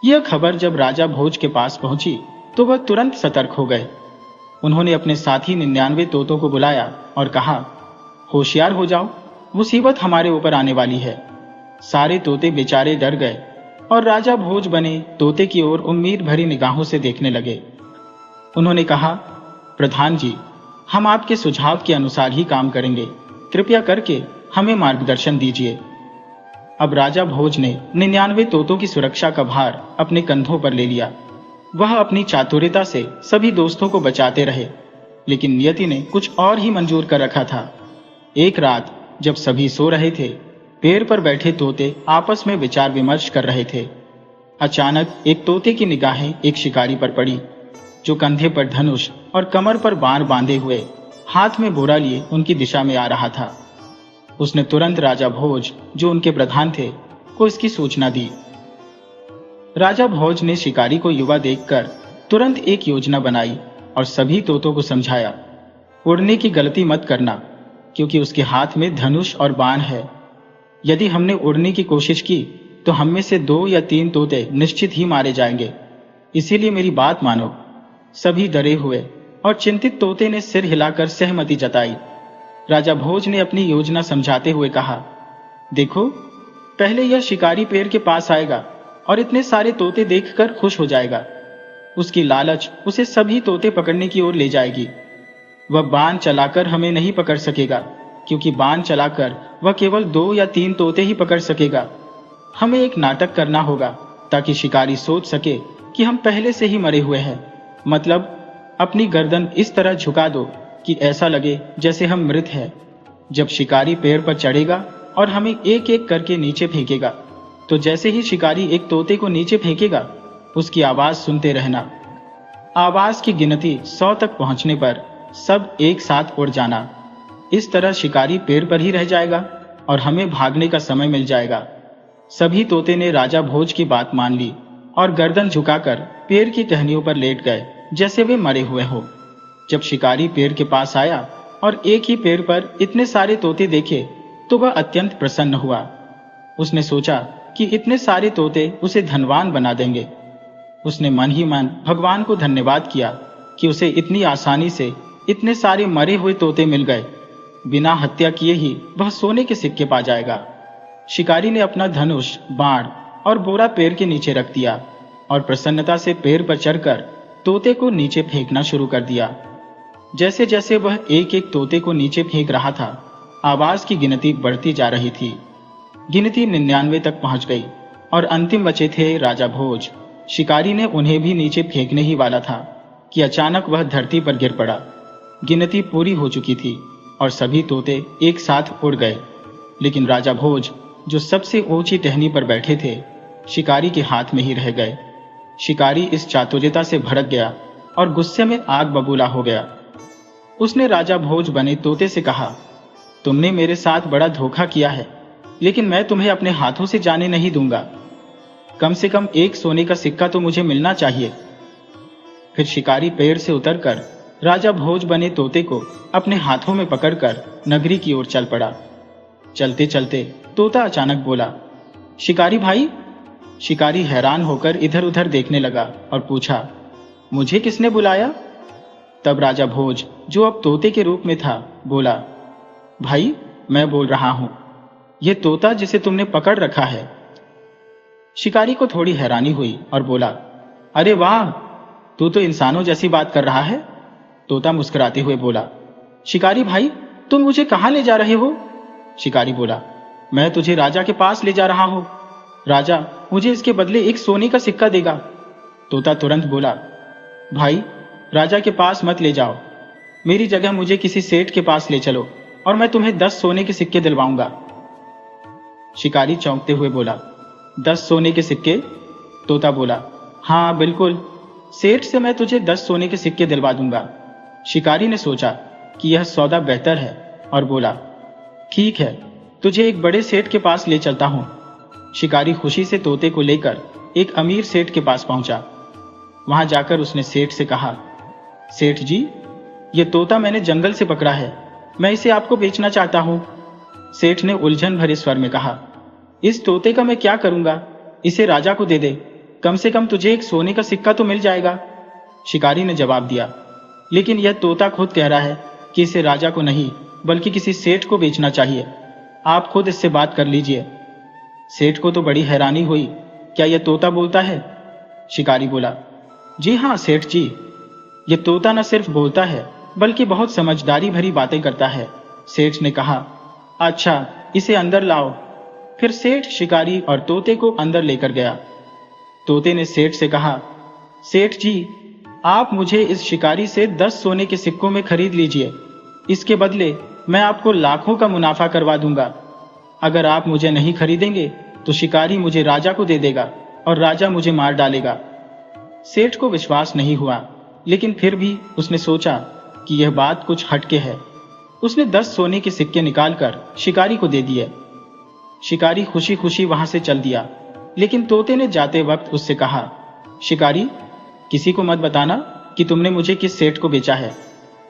यह खबर जब राजा भोज के पास पहुंची तो वह तुरंत सतर्क हो गए। उन्होंने अपने साथी 99 तोतों को बुलाया और कहा, होशियार हो जाओ, मुसीबत हमारे ऊपर आने वाली है। सारे तोते बेचारे डर गए और राजा भोज बने तोते की ओर उम्मीद भरी निगाहों से देखने लगे। उन्होंने कहा, प्रधान जी, हम आपके सुझाव के अनुसार ही काम करेंगे, कृपया करके हमें मार्गदर्शन दीजिए। अब राजा भोज ने 99 तोतों की सुरक्षा का भार अपने कंधों पर ले लिया। वह अपनी चातुर्यता से सभी दोस्तों को बचाते रहे, लेकिन नियति ने कुछ और ही मंजूर कर रखा था। एक रात जब सभी सो रहे थे, पेड़ पर बैठे तोते आपस में विचार विमर्श कर रहे थे। अचानक एक तोते की निगाहें एक शिकारी पर पड़ी, जो कंधे पर धनुष और कमर पर बाण बांधे हुए, हाथ में बोरा लिए उनकी दिशा में आ रहा था। उसने तुरंत राजा भोज, जो उनके प्रधान थे, को इसकी सूचना दी। राजा भोज ने शिकारी को युवा देखकर तुरंत एक योजना बनाई और सभी तोतों को समझाया, उड़ने की गलती मत करना, क्योंकि उसके हाथ में धनुष और बाण है। यदि हमने उड़ने की कोशिश की तो हम में से 2 या 3 तोते निश्चित ही मारे जाएंगे, इसीलिए मेरी बात मानो। सभी डरे हुए और चिंतित तोते ने सिर हिलाकर सहमति जताई। राजा भोज ने अपनी योजना समझाते हुए कहा, देखो, पहले यह शिकारी पेड़ के पास आएगा और इतने सारे तोते देखकर खुश हो जाएगा। उसकी लालच उसे सभी तोते पकड़ने की ओर ले जाएगी। वह बाण चलाकर हमें नहीं पकड़ सकेगा, क्योंकि बाण चलाकर वह केवल 2 या 3 तोते ही पकड़ सकेगा। हमें एक नाटक करना होगा ताकि शिकारी सोच सके कि हम पहले से ही मरे हुए हैं। मतलब अपनी गर्दन इस तरह झुका दो कि ऐसा लगे जैसे हम मृत हैं। जब शिकारी पेड़ पर चढ़ेगा और हमें एक एक करके नीचे फेंकेगा, तो जैसे ही शिकारी एक तोते को नीचे फेंकेगा, उसकी आवाज सुनते रहना। आवाज की गिनती 100 तक पहुंचने पर सब एक साथ उड़ जाना। इस तरह शिकारी पेड़ पर ही रह जाएगा और हमें भागने का समय मिल जाएगा। सभी तोते ने राजा भोज की बात मान ली और गर्दन झुकाकर पेड़ की टहनियों पर लेट गए जैसे वे मरे हुए हो। जब शिकारी पेड़ के पास आया और एक ही पेड़ पर इतने सारे तोते देखे तो वह अत्यंत प्रसन्न हुआ। उसने सोचा कि इतने सारे तोते उसे धनवान बना देंगे। उसने मन ही मन भगवान को धन्यवाद किया कि उसे इतनी आसानी से इतने सारे मरे हुए तोते मिल गए। बिना हत्या किए ही वह सोने के सिक्के पा जाएगा। शिकारी ने अपना धनुष, बाण और बोरा पेड़ के नीचे रख दिया और प्रसन्नता से पेड़ पर चढ़कर तोते को नीचे फेंकना शुरू कर दिया। जैसे जैसे वह एक एक तोते को नीचे फेंक रहा था, आवाज की गिनती बढ़ती जा रही थी। गिनती 99 तक पहुंच गई और अंतिम बचे थे राजा भोज। शिकारी ने उन्हें भी नीचे फेंकने ही वाला था कि अचानक वह धरती पर गिर पड़ा। गिनती पूरी हो चुकी थी और सभी तोते एक साथ उड़ गए, लेकिन राजा भोज जो सबसे ऊंची टहनी पर बैठे थे, शिकारी के हाथ में ही रह गए। शिकारी इस चातुर्यता से भड़क गया और गुस्से में आग बबूला हो गया। उसने राजा भोज बने तोते से कहा, तुमने मेरे साथ बड़ा धोखा किया है, लेकिन मैं तुम्हें अपने हाथों से जाने नहीं दूंगा। कम से कम एक सोने का सिक्का तो मुझे मिलना चाहिए। फिर शिकारी पेड़ से उतरकर राजा भोज बने तोते को अपने हाथों में पकड़कर नगरी की ओर चल पड़ा। चलते चलते तोता अचानक बोला, शिकारी भाई। शिकारी हैरान होकर इधर उधर देखने लगा और पूछा, मुझे किसने बुलाया? तब राजा भोज, जो अब तोते के रूप में था, बोला, भाई मैं बोल रहा हूं, यह तोता जिसे तुमने पकड़ रखा है। शिकारी को थोड़ी हैरानी हुई और बोला, अरे वाह, तू तो इंसानों जैसी बात कर रहा है। तोता मुस्कुराते हुए बोला, शिकारी भाई तुम मुझे कहां ले जा रहे हो? शिकारी बोला, मैं तुझे राजा के पास ले जा रहा हूं। राजा मुझे इसके बदले एक सोने का सिक्का देगा। तोता तुरंत बोला, भाई राजा के पास मत ले जाओ, मेरी जगह मुझे किसी सेठ के पास ले चलो और मैं तुम्हें 10 सोने के सिक्के दिलवाऊंगा। शिकारी चौंकते हुए बोला, 10 सोने के सिक्के? तोता बोला, हाँ बिल्कुल, सेठ से मैं तुझे 10 सोने के सिक्के दिलवा दूंगा। शिकारी ने सोचा कि यह सौदा बेहतर है और बोला, ठीक है, तुझे एक बड़े सेठ के पास ले चलता हूं। शिकारी खुशी से तोते को लेकर एक अमीर सेठ के पास पहुंचा। वहां जाकर उसने सेठ से कहा, सेठ जी, ये तोता मैंने जंगल से पकड़ा है, मैं इसे आपको बेचना चाहता हूं। सेठ ने उलझन भरे स्वर में कहा, इस तोते का मैं क्या करूंगा? इसे राजा को दे दे, कम से कम तुझे एक सोने का सिक्का तो मिल जाएगा। शिकारी ने जवाब दिया, लेकिन यह तोता खुद कह रहा है कि इसे राजा को नहीं बल्कि किसी सेठ को बेचना चाहिए। आप खुद इससे बात कर लीजिए। सेठ को तो बड़ी हैरानी हुई, क्या यह तोता बोलता है? शिकारी बोला, जी हाँ सेठ जी, यह तोता न सिर्फ बोलता है बल्कि बहुत समझदारी भरी बातें करता है। सेठ ने कहा, अच्छा इसे अंदर लाओ। फिर सेठ शिकारी और तोते को अंदर लेकर गया। तोते ने सेठ से कहा, सेठ जी, आप मुझे इस शिकारी से 10 सोने के सिक्कों में खरीद लीजिए, इसके बदले मैं आपको लाखों का मुनाफा करवा दूंगा। अगर आप मुझे नहीं खरीदेंगे तो शिकारी मुझे राजा को दे देगा और राजा मुझे मार डालेगा। सेठ को विश्वास नहीं हुआ, लेकिन फिर भी उसने सोचा कि यह बात कुछ हटके है। उसने 10 सोने के सिक्के निकालकर शिकारी को दे दिए। शिकारी खुशी खुशी वहां से चल दिया, लेकिन तोते ने जाते वक्त उससे कहा, शिकारी, किसी को मत बताना कि तुमने मुझे किस सेठ को बेचा है।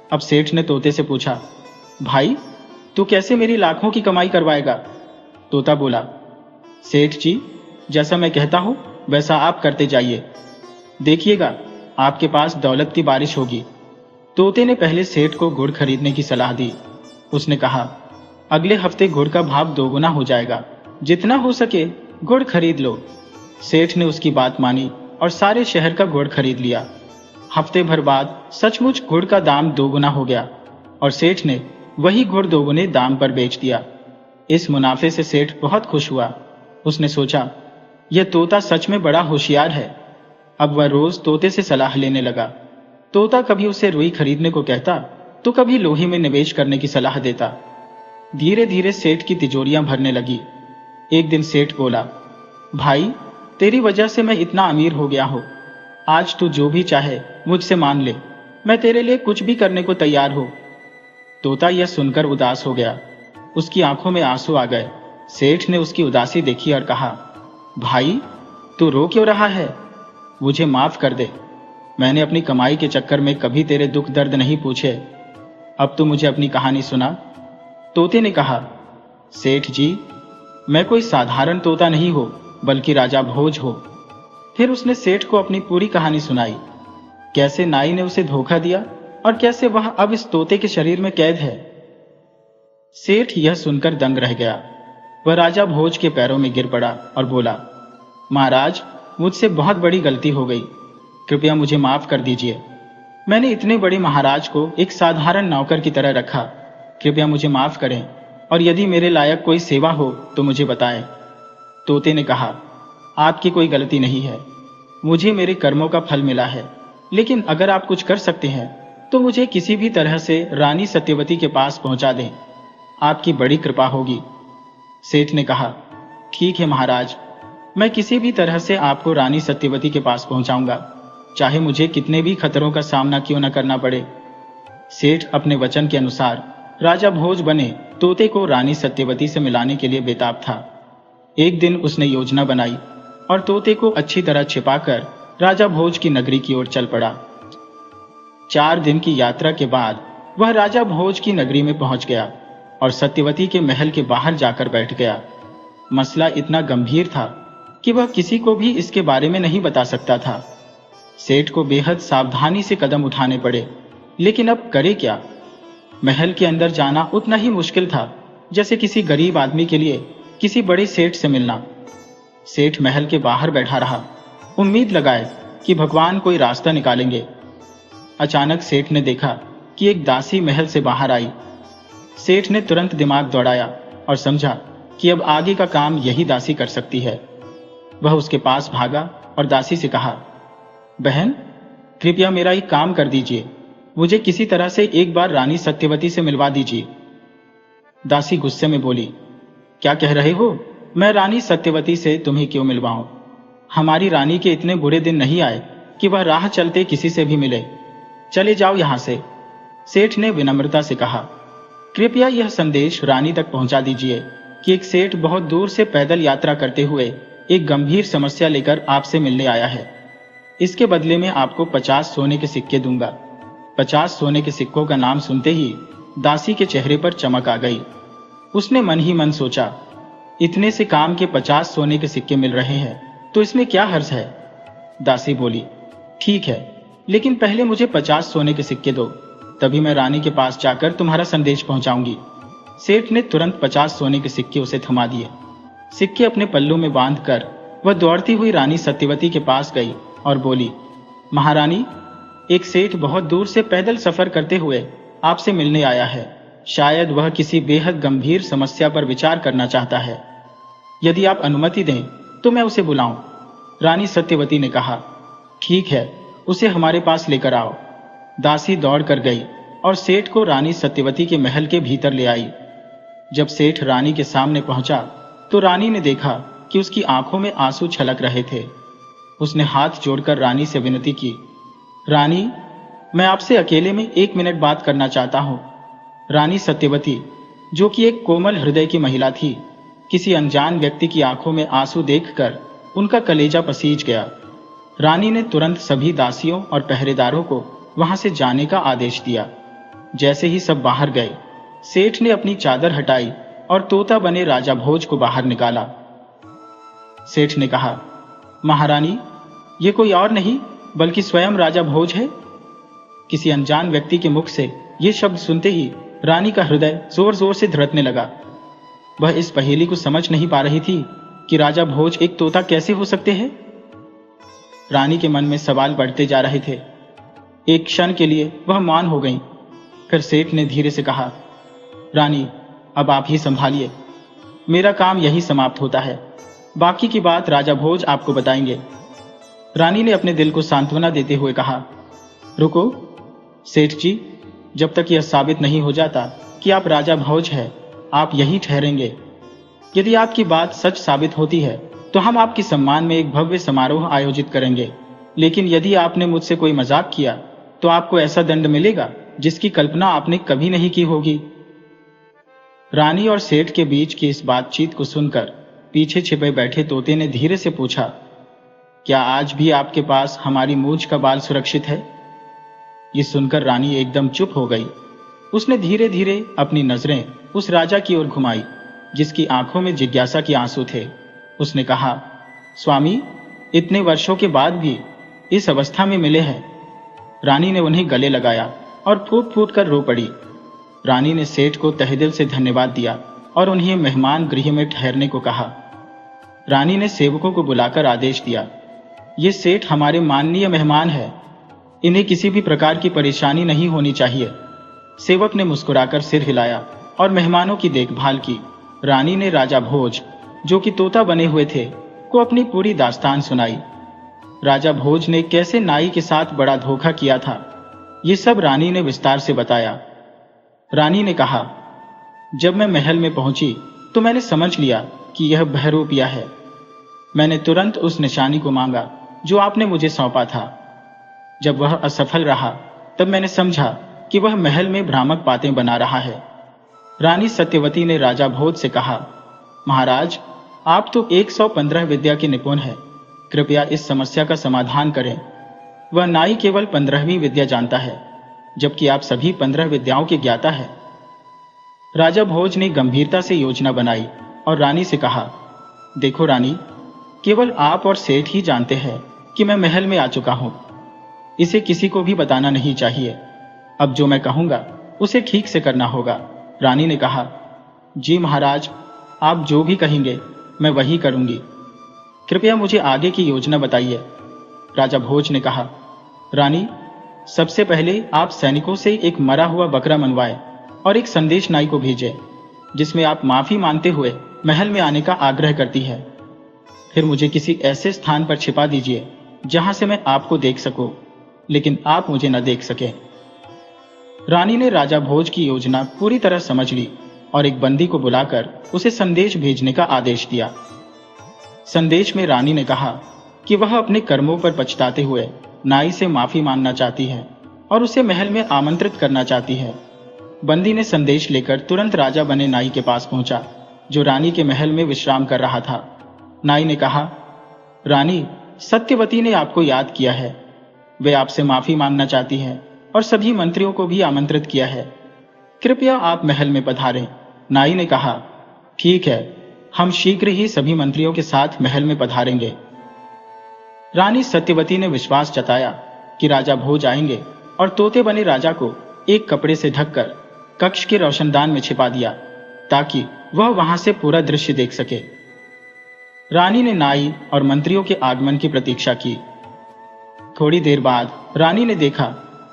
अब सेठ ने तोते से पूछा, भाई तू कैसे मेरी लाखों की कमाई करवाएगा? तोता बोला, सेठ जी, जैसा मैं कहता हूं वैसा आप करते जाइए, देखिएगा आपके पास दौलत की बारिश होगी। तोते ने पहले सेठ को गुड़ खरीदने की सलाह दी। उसने कहा, अगले हफ्ते गुड़ का भाव दोगुना हो जाएगा, जितना हो सके गुड़ खरीद लो। सेठ ने उसकी बात मानी और सारे शहर का गुड़ खरीद लिया। हफ्ते भर बाद सचमुच गुड़ का दाम दोगुना हो गया और सेठ ने वही गुड़ दोगुने दाम पर बेच दिया। इस मुनाफे से सेठ बहुत खुश हुआ। उसने सोचा, यह तोता सच में बड़ा होशियार है। अब वह रोज तोते से सलाह लेने लगा। तोता कभी उसे रुई खरीदने को कहता तो कभी लोहे में निवेश करने की सलाह देता। धीरे धीरे सेठ की तिजोरियां भरने लगी। एक दिन सेठ बोला, भाई तेरी वजह से मैं इतना अमीर हो गया हूं, आज तू जो भी चाहे मुझसे मांग ले, मैं तेरे लिए कुछ भी करने को तैयार हूं। तोता यह सुनकर उदास हो गया। उसकी आंखों में आंसू आ गए। सेठ ने उसकी उदासी देखी और कहा, भाई तू रो क्यों रहा है? मुझे माफ कर दे। मैंने अपनी कमाई के चक्कर में कभी तेरे दुख दर्द नहीं पूछे। अब तू मुझे अपनी कहानी सुना। तोते ने कहा, सेठ जी, मैं कोई साधारण तोता नहीं हो, बल्कि राजा भोज हो। फिर उसने सेठ को अपनी पूरी कहानी सुनाई, कैसे नाई ने उसे धोखा दिया और कैसे वह अब इस तोते के शरीर में कैद है। सेठ यह सुनकर दंग रह गया। वह राजा भोज के पैरों में गिर पड़ा और बोला, महाराज, मुझसे बहुत बड़ी गलती हो गई, कृपया मुझे माफ कर दीजिए। मैंने इतने बड़े महाराज को एक साधारण नौकर की तरह रखा, कृपया मुझे माफ करें और यदि मेरे लायक कोई सेवा हो तो मुझे बताएं। तोते ने कहा, आपकी कोई गलती नहीं है, मुझे मेरे कर्मों का फल मिला है, लेकिन अगर आप कुछ कर सकते हैं तो मुझे किसी भी तरह से रानी सत्यवती के पास पहुंचा दें, आपकी बड़ी कृपा होगी। सेठ ने कहा, ठीक है महाराज, मैं किसी भी तरह से आपको रानी सत्यवती के पास पहुंचाऊंगा, चाहे मुझे कितने भी खतरों का सामना क्यों न करना पड़े। सेठ अपने वचन के अनुसार राजा भोज बने तोते को रानी सत्यवती से मिलाने के लिए बेताब था। एक दिन उसने योजना बनाई और तोते को अच्छी तरह छिपाकर राजा भोज की नगरी की ओर चल पड़ा। 4 दिन की यात्रा के बाद वह राजा भोज की नगरी में पहुंच गया और सत्यवती के महल के बाहर जाकर बैठ गया। मसला इतना गंभीर था कि वह किसी को भी इसके बारे में नहीं बता सकता था। सेठ को बेहद सावधानी से कदम उठाने पड़े, लेकिन अब करे क्या। महल के अंदर जाना उतना ही मुश्किल था जैसे किसी गरीब आदमी के लिए किसी बड़े सेठ से मिलना। सेठ महल के बाहर बैठा रहा, उम्मीद लगाए कि भगवान कोई रास्ता निकालेंगे। अचानक सेठ ने देखा कि एक दासी महल से बाहर आई। सेठ ने तुरंत दिमाग दौड़ाया और समझा कि अब आगे का काम यही दासी कर सकती है। वह उसके पास भागा और दासी से कहा, बहन, कृपया मेरा एक काम कर दीजिए, मुझे किसी तरह से एक बार रानी सत्यवती से मिलवा दीजिए। दासी गुस्से में बोली, क्या कह रहे हो? मैं रानी सत्यवती से तुम्हें क्यों मिलवाऊं? हमारी रानी के इतने बुरे दिन नहीं आए कि वह राह चलते किसी से भी मिले। चले जाओ यहां से। सेठ ने विनम्रता से कहा, कृपया यह संदेश रानी तक पहुंचा दीजिए कि एक सेठ बहुत दूर से पैदल यात्रा करते हुए एक गंभीर समस्या लेकर आपसे मिलने आया है। इसके बदले में आपको 50 सोने के सिक्के दूंगा। 50 सोने के सिक्कों का नाम सुनते ही दासी के चेहरे पर चमक आ गई। उसने मन ही मन सोचा, इतने से काम के 50 सोने के सिक्के मिल रहे हैं तो इसमें क्या हर्ज है। दासी बोली, ठीक है, लेकिन पहले मुझे 50 सोने के सिक्के दो, तभी मैं रानी के पास जाकर तुम्हारा संदेश पहुंचाऊंगी। सेठ ने तुरंत 50 सोने के सिक्के उसे थमा दिए। सिक्के अपने पल्लू में बांधकर वह दौड़ती हुई रानी सत्यवती के पास गई और बोली, महारानी, एक सेठ बहुत दूर से पैदल सफर करते हुए आपसे मिलने आया है। शायद वह किसी बेहद गंभीर समस्या पर विचार करना चाहता है। यदि आप अनुमति दें तो मैं उसे बुलाऊं। रानी सत्यवती ने कहा, ठीक है, उसे हमारे पास लेकर आओ। दासी दौड़ कर गई और सेठ को रानी सत्यवती के महल के भीतर ले आई। जब सेठ रानी के सामने पहुंचा तो रानी ने देखा कि उसकी आंखों में आंसू छलक रहे थे। उसने हाथ जोड़कर रानी से विनती की, रानी, मैं आपसे अकेले में 1 मिनट बात करना चाहता हूं। रानी सत्यवती, जो कि एक कोमल हृदय की महिला थी, किसी अनजान व्यक्ति की आंखों में आंसू देखकर उनका कलेजा पसीज गया। रानी ने तुरंत सभी दासियों और पहरेदारों को वहां से जाने का आदेश दिया। जैसे ही सब बाहर गए, सेठ ने अपनी चादर हटाई और तोता बने राजा भोज को बाहर निकाला। सेठ ने कहा, महारानी, ये कोई और नहीं बल्कि स्वयं राजा भोज है। किसी अनजान व्यक्ति के मुख से ये शब्द सुनते ही रानी का हृदय जोर जोर से धड़कने लगा। वह इस पहेली को समझ नहीं पा रही थी कि राजा भोज एक तोता कैसे हो सकते हैं। रानी के मन में सवाल बढ़ते जा रहे थे। एक क्षण के लिए वह मौन हो गई। फिर सेठ ने धीरे से कहा, रानी, अब आप ही संभालिए, मेरा काम यही समाप्त होता है, बाकी की बात राजा भोज आपको बताएंगे। रानी ने अपने दिल को सांत्वना देते हुए कहा, रुको सेठ जी, जब तक यह साबित नहीं हो जाता कि आप राजा भोज हैं, आप यहीं ठहरेंगे। यदि आपकी बात सच साबित होती है तो हम आपके सम्मान में एक भव्य समारोह आयोजित करेंगे, लेकिन यदि आपने मुझसे कोई मजाक किया तो आपको ऐसा दंड मिलेगा जिसकी कल्पना आपने कभी नहीं की होगी। रानी और सेठ के बीच की इस बातचीत को सुनकर पीछे छिपे बैठे तोते ने धीरे से पूछा, क्या आज भी आपके पास हमारी मूंछ का बाल सुरक्षित है? ये सुनकर रानी एकदम चुप हो गई। उसने धीरे धीरे अपनी नजरें उस राजा की ओर घुमाई जिसकी आंखों में जिज्ञासा के आंसू थे। उसने कहा, स्वामी, इतने वर्षों के बाद भी इस अवस्था में मिले हैं। रानी ने उन्हें गले लगाया और फूट फूट कर रो पड़ी। रानी ने सेठ को तहे से धन्यवाद दिया और उन्हें मेहमान गृह में ठहरने को कहा। रानी ने सेवकों को बुलाकर आदेश दिया, ये सेठ हमारे माननीय मेहमान हैं, इन्हें किसी भी प्रकार की परेशानी नहीं होनी चाहिए। सेवक ने मुस्कुराकर सिर हिलाया और मेहमानों की देखभाल की। रानी ने राजा भोज, जो कि तोता बने हुए थे, को अपनी पूरी दास्तान सुनाई। राजा भोज ने कैसे नाई के साथ बड़ा धोखा किया था, ये सब रानी ने विस्तार से बताया। रानी ने कहा, जब मैं महल में पहुंची तो मैंने समझ लिया कि यह बहरूपिया है। मैंने तुरंत उस निशानी को मांगा जो आपने मुझे सौंपा था। जब वह असफल रहा तब मैंने समझा कि वह महल में भ्रामक बातें बना रहा है। रानी सत्यवती ने राजा भोज से कहा, महाराज, आप तो 115 विद्या के निपुण हैं, कृपया इस समस्या का समाधान करें। वह नाई केवल 15वीं विद्या जानता है, जबकि आप सभी 15 विद्याओं के ज्ञाता हैं। राजा भोज ने गंभीरता से योजना बनाई और रानी से कहा, देखो रानी, केवल आप और सेठ ही जानते हैं कि मैं महल में आ चुका हूं। इसे किसी को भी बताना नहीं चाहिए। अब जो मैं कहूंगा उसे ठीक से करना होगा। रानी ने कहा, जी महाराज, आप जो भी कहेंगे मैं वही करूंगी। कृपया मुझे आगे की योजना बताइए। राजा भोज ने कहा, रानी, सबसे पहले आप सैनिकों से एक मरा हुआ बकरा मनवाएं और एक संदेश नाई को भेजें जिसमें आप माफी मांगते हुए महल में आने का आग्रह करती है। फिर मुझे किसी ऐसे स्थान पर छिपा दीजिए जहां से मैं आपको देख सकूं, लेकिन आप मुझे न देख सके। रानी ने राजा भोज की योजना पूरी तरह समझ ली और एक बंदी को बुलाकर उसे संदेश भेजने का आदेश दिया। संदेश में रानी ने कहा कि वह अपने कर्मों पर पछताते हुए नाई से माफी मांगना चाहती है और उसे महल में आमंत्रित करना चाहती है। बंदी ने संदेश लेकर तुरंत राजा बने नाई के पास पहुंचा, जो रानी के महल में विश्राम कर रहा था। नाई ने कहा, रानी, सत्यवती ने आपको याद किया है। वे आपसे माफी मांगना चाहती है और सभी मंत्रियों को भी आमंत्रित किया है। कृपया आप महल में पधारें। नाई ने कहा, ठीक है, हम शीघ्र ही सभी मंत्रियों के साथ महल में पधारेंगे। रानी सत्यवती ने विश्वास जताया कि राजा भोज आएंगे और तोते बने राजा को एक कपड़े से ढककर कक्ष के रोशनदान में छिपा दिया ताकि वह वहां से पूरा दृश्य देख सके। रानी ने नाई और मंत्रियों के आगमन की प्रतीक्षा की। थोड़ी देर बाद रानी ने देखा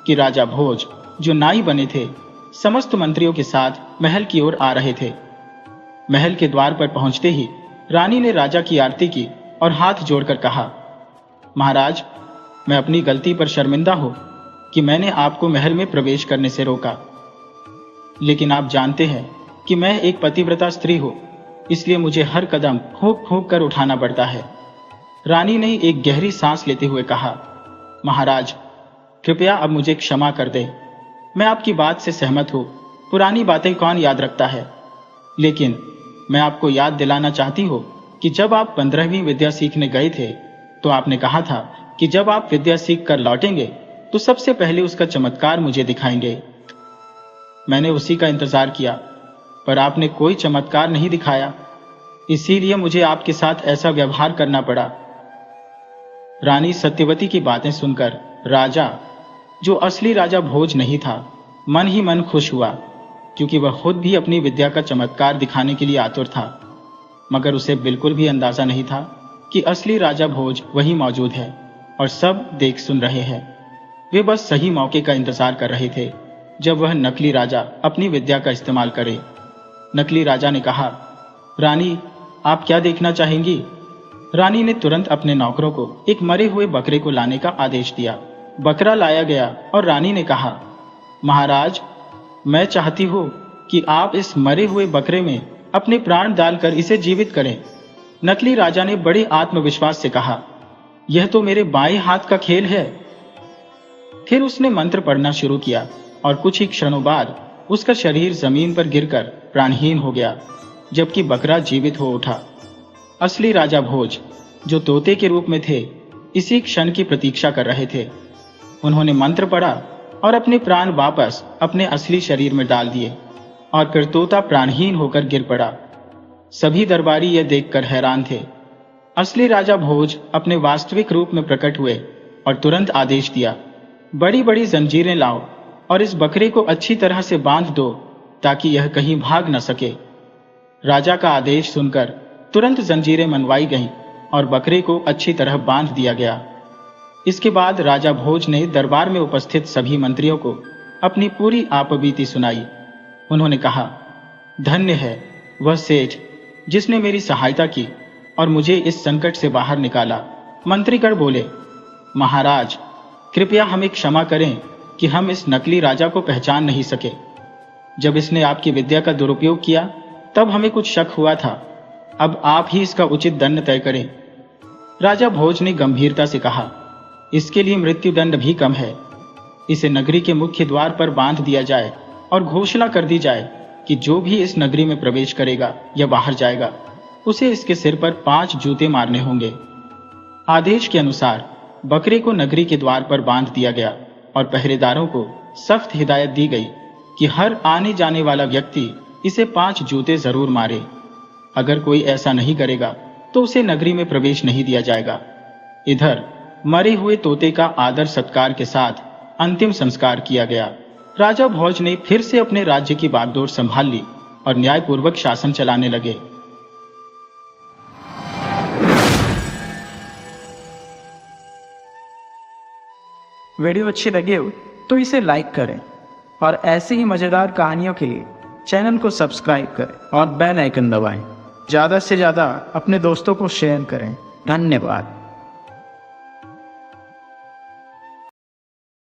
कि राजा भोज, जो नाई बने थे, समस्त मंत्रियों के साथ महल की ओर आ रहे थे। महल के द्वार पर पहुंचते ही रानी ने राजा की आरती की और हाथ जोड़कर कहा, महाराज, मैं अपनी गलती पर शर्मिंदा हूं कि मैंने आपको महल में प्रवेश करने से रोका। लेकिन आप जानते हैं कि मैं एक पतिव्रता स्त्री हूं, इसलिए मुझे हर कदम फूंक फूंक कर उठाना पड़ता है। रानी ने एक गहरी सांस लेते हुए कहा, महाराज, कृपया अब मुझे क्षमा कर दें। मैं आपकी बात से सहमत हूं। पुरानी बातें कौन याद रखता है, लेकिन मैं आपको याद दिलाना चाहती हूं कि जब आप 15वीं विद्या सीखने गए थे तो आपने कहा था कि जब आप विद्या सीख कर लौटेंगे तो सबसे पहले उसका चमत्कार मुझे दिखाएंगे। मैंने उसी का इंतजार किया, पर आपने कोई चमत्कार नहीं दिखाया, इसीलिए मुझे आपके साथ ऐसा व्यवहार करना पड़ा। रानी सत्यवती की बातें सुनकर राजा, जो असली राजा भोज नहीं था, मन ही मन खुश हुआ, क्योंकि वह खुद भी अपनी विद्या का चमत्कार दिखाने के लिए आतुर था। मगर उसे बिल्कुल भी अंदाजा नहीं था कि असली राजा भोज वहीं मौजूद है और सब देख सुन रहे हैं। वे बस सही मौके का इंतजार कर रहे थे जब वह नकली राजा अपनी विद्या का इस्तेमाल करे। नकली राजा ने कहा, रानी, आप क्या देखना चाहेंगी? रानी ने तुरंत अपने नौकरों को एक मरे हुए बकरे को लाने का आदेश दिया। बकरा लाया गया और रानी ने कहा, महाराज, मैं चाहती हूं कि आप इस मरे हुए बकरे में अपने प्राण डालकर इसे जीवित करें। नकली राजा ने बड़े आत्मविश्वास से कहा, यह तो मेरे बाएं हाथ का खेल है। फिर उसने मंत्र पढ़ना शुरू किया और कुछ ही क्षणों बाद उसका शरीर जमीन पर गिरकर प्राणहीन हो गया, जबकि बकरा जीवित हो उठा। असली राजा भोज, जो तोते के रूप में थे, इसी क्षण की प्रतीक्षा कर रहे थे। उन्होंने मंत्र पढ़ा और अपने प्राण वापस अपने असली शरीर में डाल दिए और फिर तोता प्राणहीन होकर गिर पड़ा। सभी दरबारी यह देखकर हैरान थे। असली राजा भोज अपने वास्तविक रूप में प्रकट हुए और तुरंत आदेश दिया, बड़ी बड़ी जंजीरें लाओ और इस बकरे को अच्छी तरह से बांध दो ताकि यह कहीं भाग न सके। राजा का आदेश सुनकर तुरंत जंजीरें मनवाई गईं और बकरे को अच्छी तरह बांध दिया गया। इसके बाद राजा भोज ने दरबार में उपस्थित सभी मंत्रियों को अपनी पूरी आपबीती सुनाई। उन्होंने कहा, धन्य है वह सेठ जिसने मेरी सहायता की और मुझे इस संकट से बाहर निकाला। मंत्रीगण बोले, महाराज कृपया हमें क्षमा करें कि हम इस नकली राजा को पहचान नहीं सके। जब इसने आपकी विद्या का दुरुपयोग किया तब हमें कुछ शक हुआ था। अब आप ही इसका उचित दंड तय करें। राजा भोज ने गंभीरता से कहा, इसके लिए मृत्युदंड भी कम है। इसे नगरी के मुख्य द्वार पर बांध दिया जाए और घोषणा कर दी जाए कि जो भी इस नगरी में प्रवेश करेगा या बाहर जाएगा उसे इसके सिर पर 5 जूते मारने होंगे। आदेश के अनुसार बकरे को नगरी के द्वार पर बांध दिया गया और पहरेदारों को सख्त हिदायत दी गई कि हर आने जाने वाला व्यक्ति इसे 5 जूते जरूर मारे। अगर कोई ऐसा नहीं करेगा तो उसे नगरी में प्रवेश नहीं दिया जाएगा। इधर मरे हुए तोते का आदर सत्कार के साथ अंतिम संस्कार किया गया। राजा भोज ने फिर से अपने राज्य की बागडोर संभाल ली और न्यायपूर्वक शासन चलाने लगे। वीडियो अच्छी लगी हो तो इसे लाइक करें और ऐसी ही मज़ेदार कहानियों के लिए चैनल को सब्सक्राइब करें और बेल आइकन दबाएं। ज़्यादा से ज़्यादा अपने दोस्तों को शेयर करें। धन्यवाद।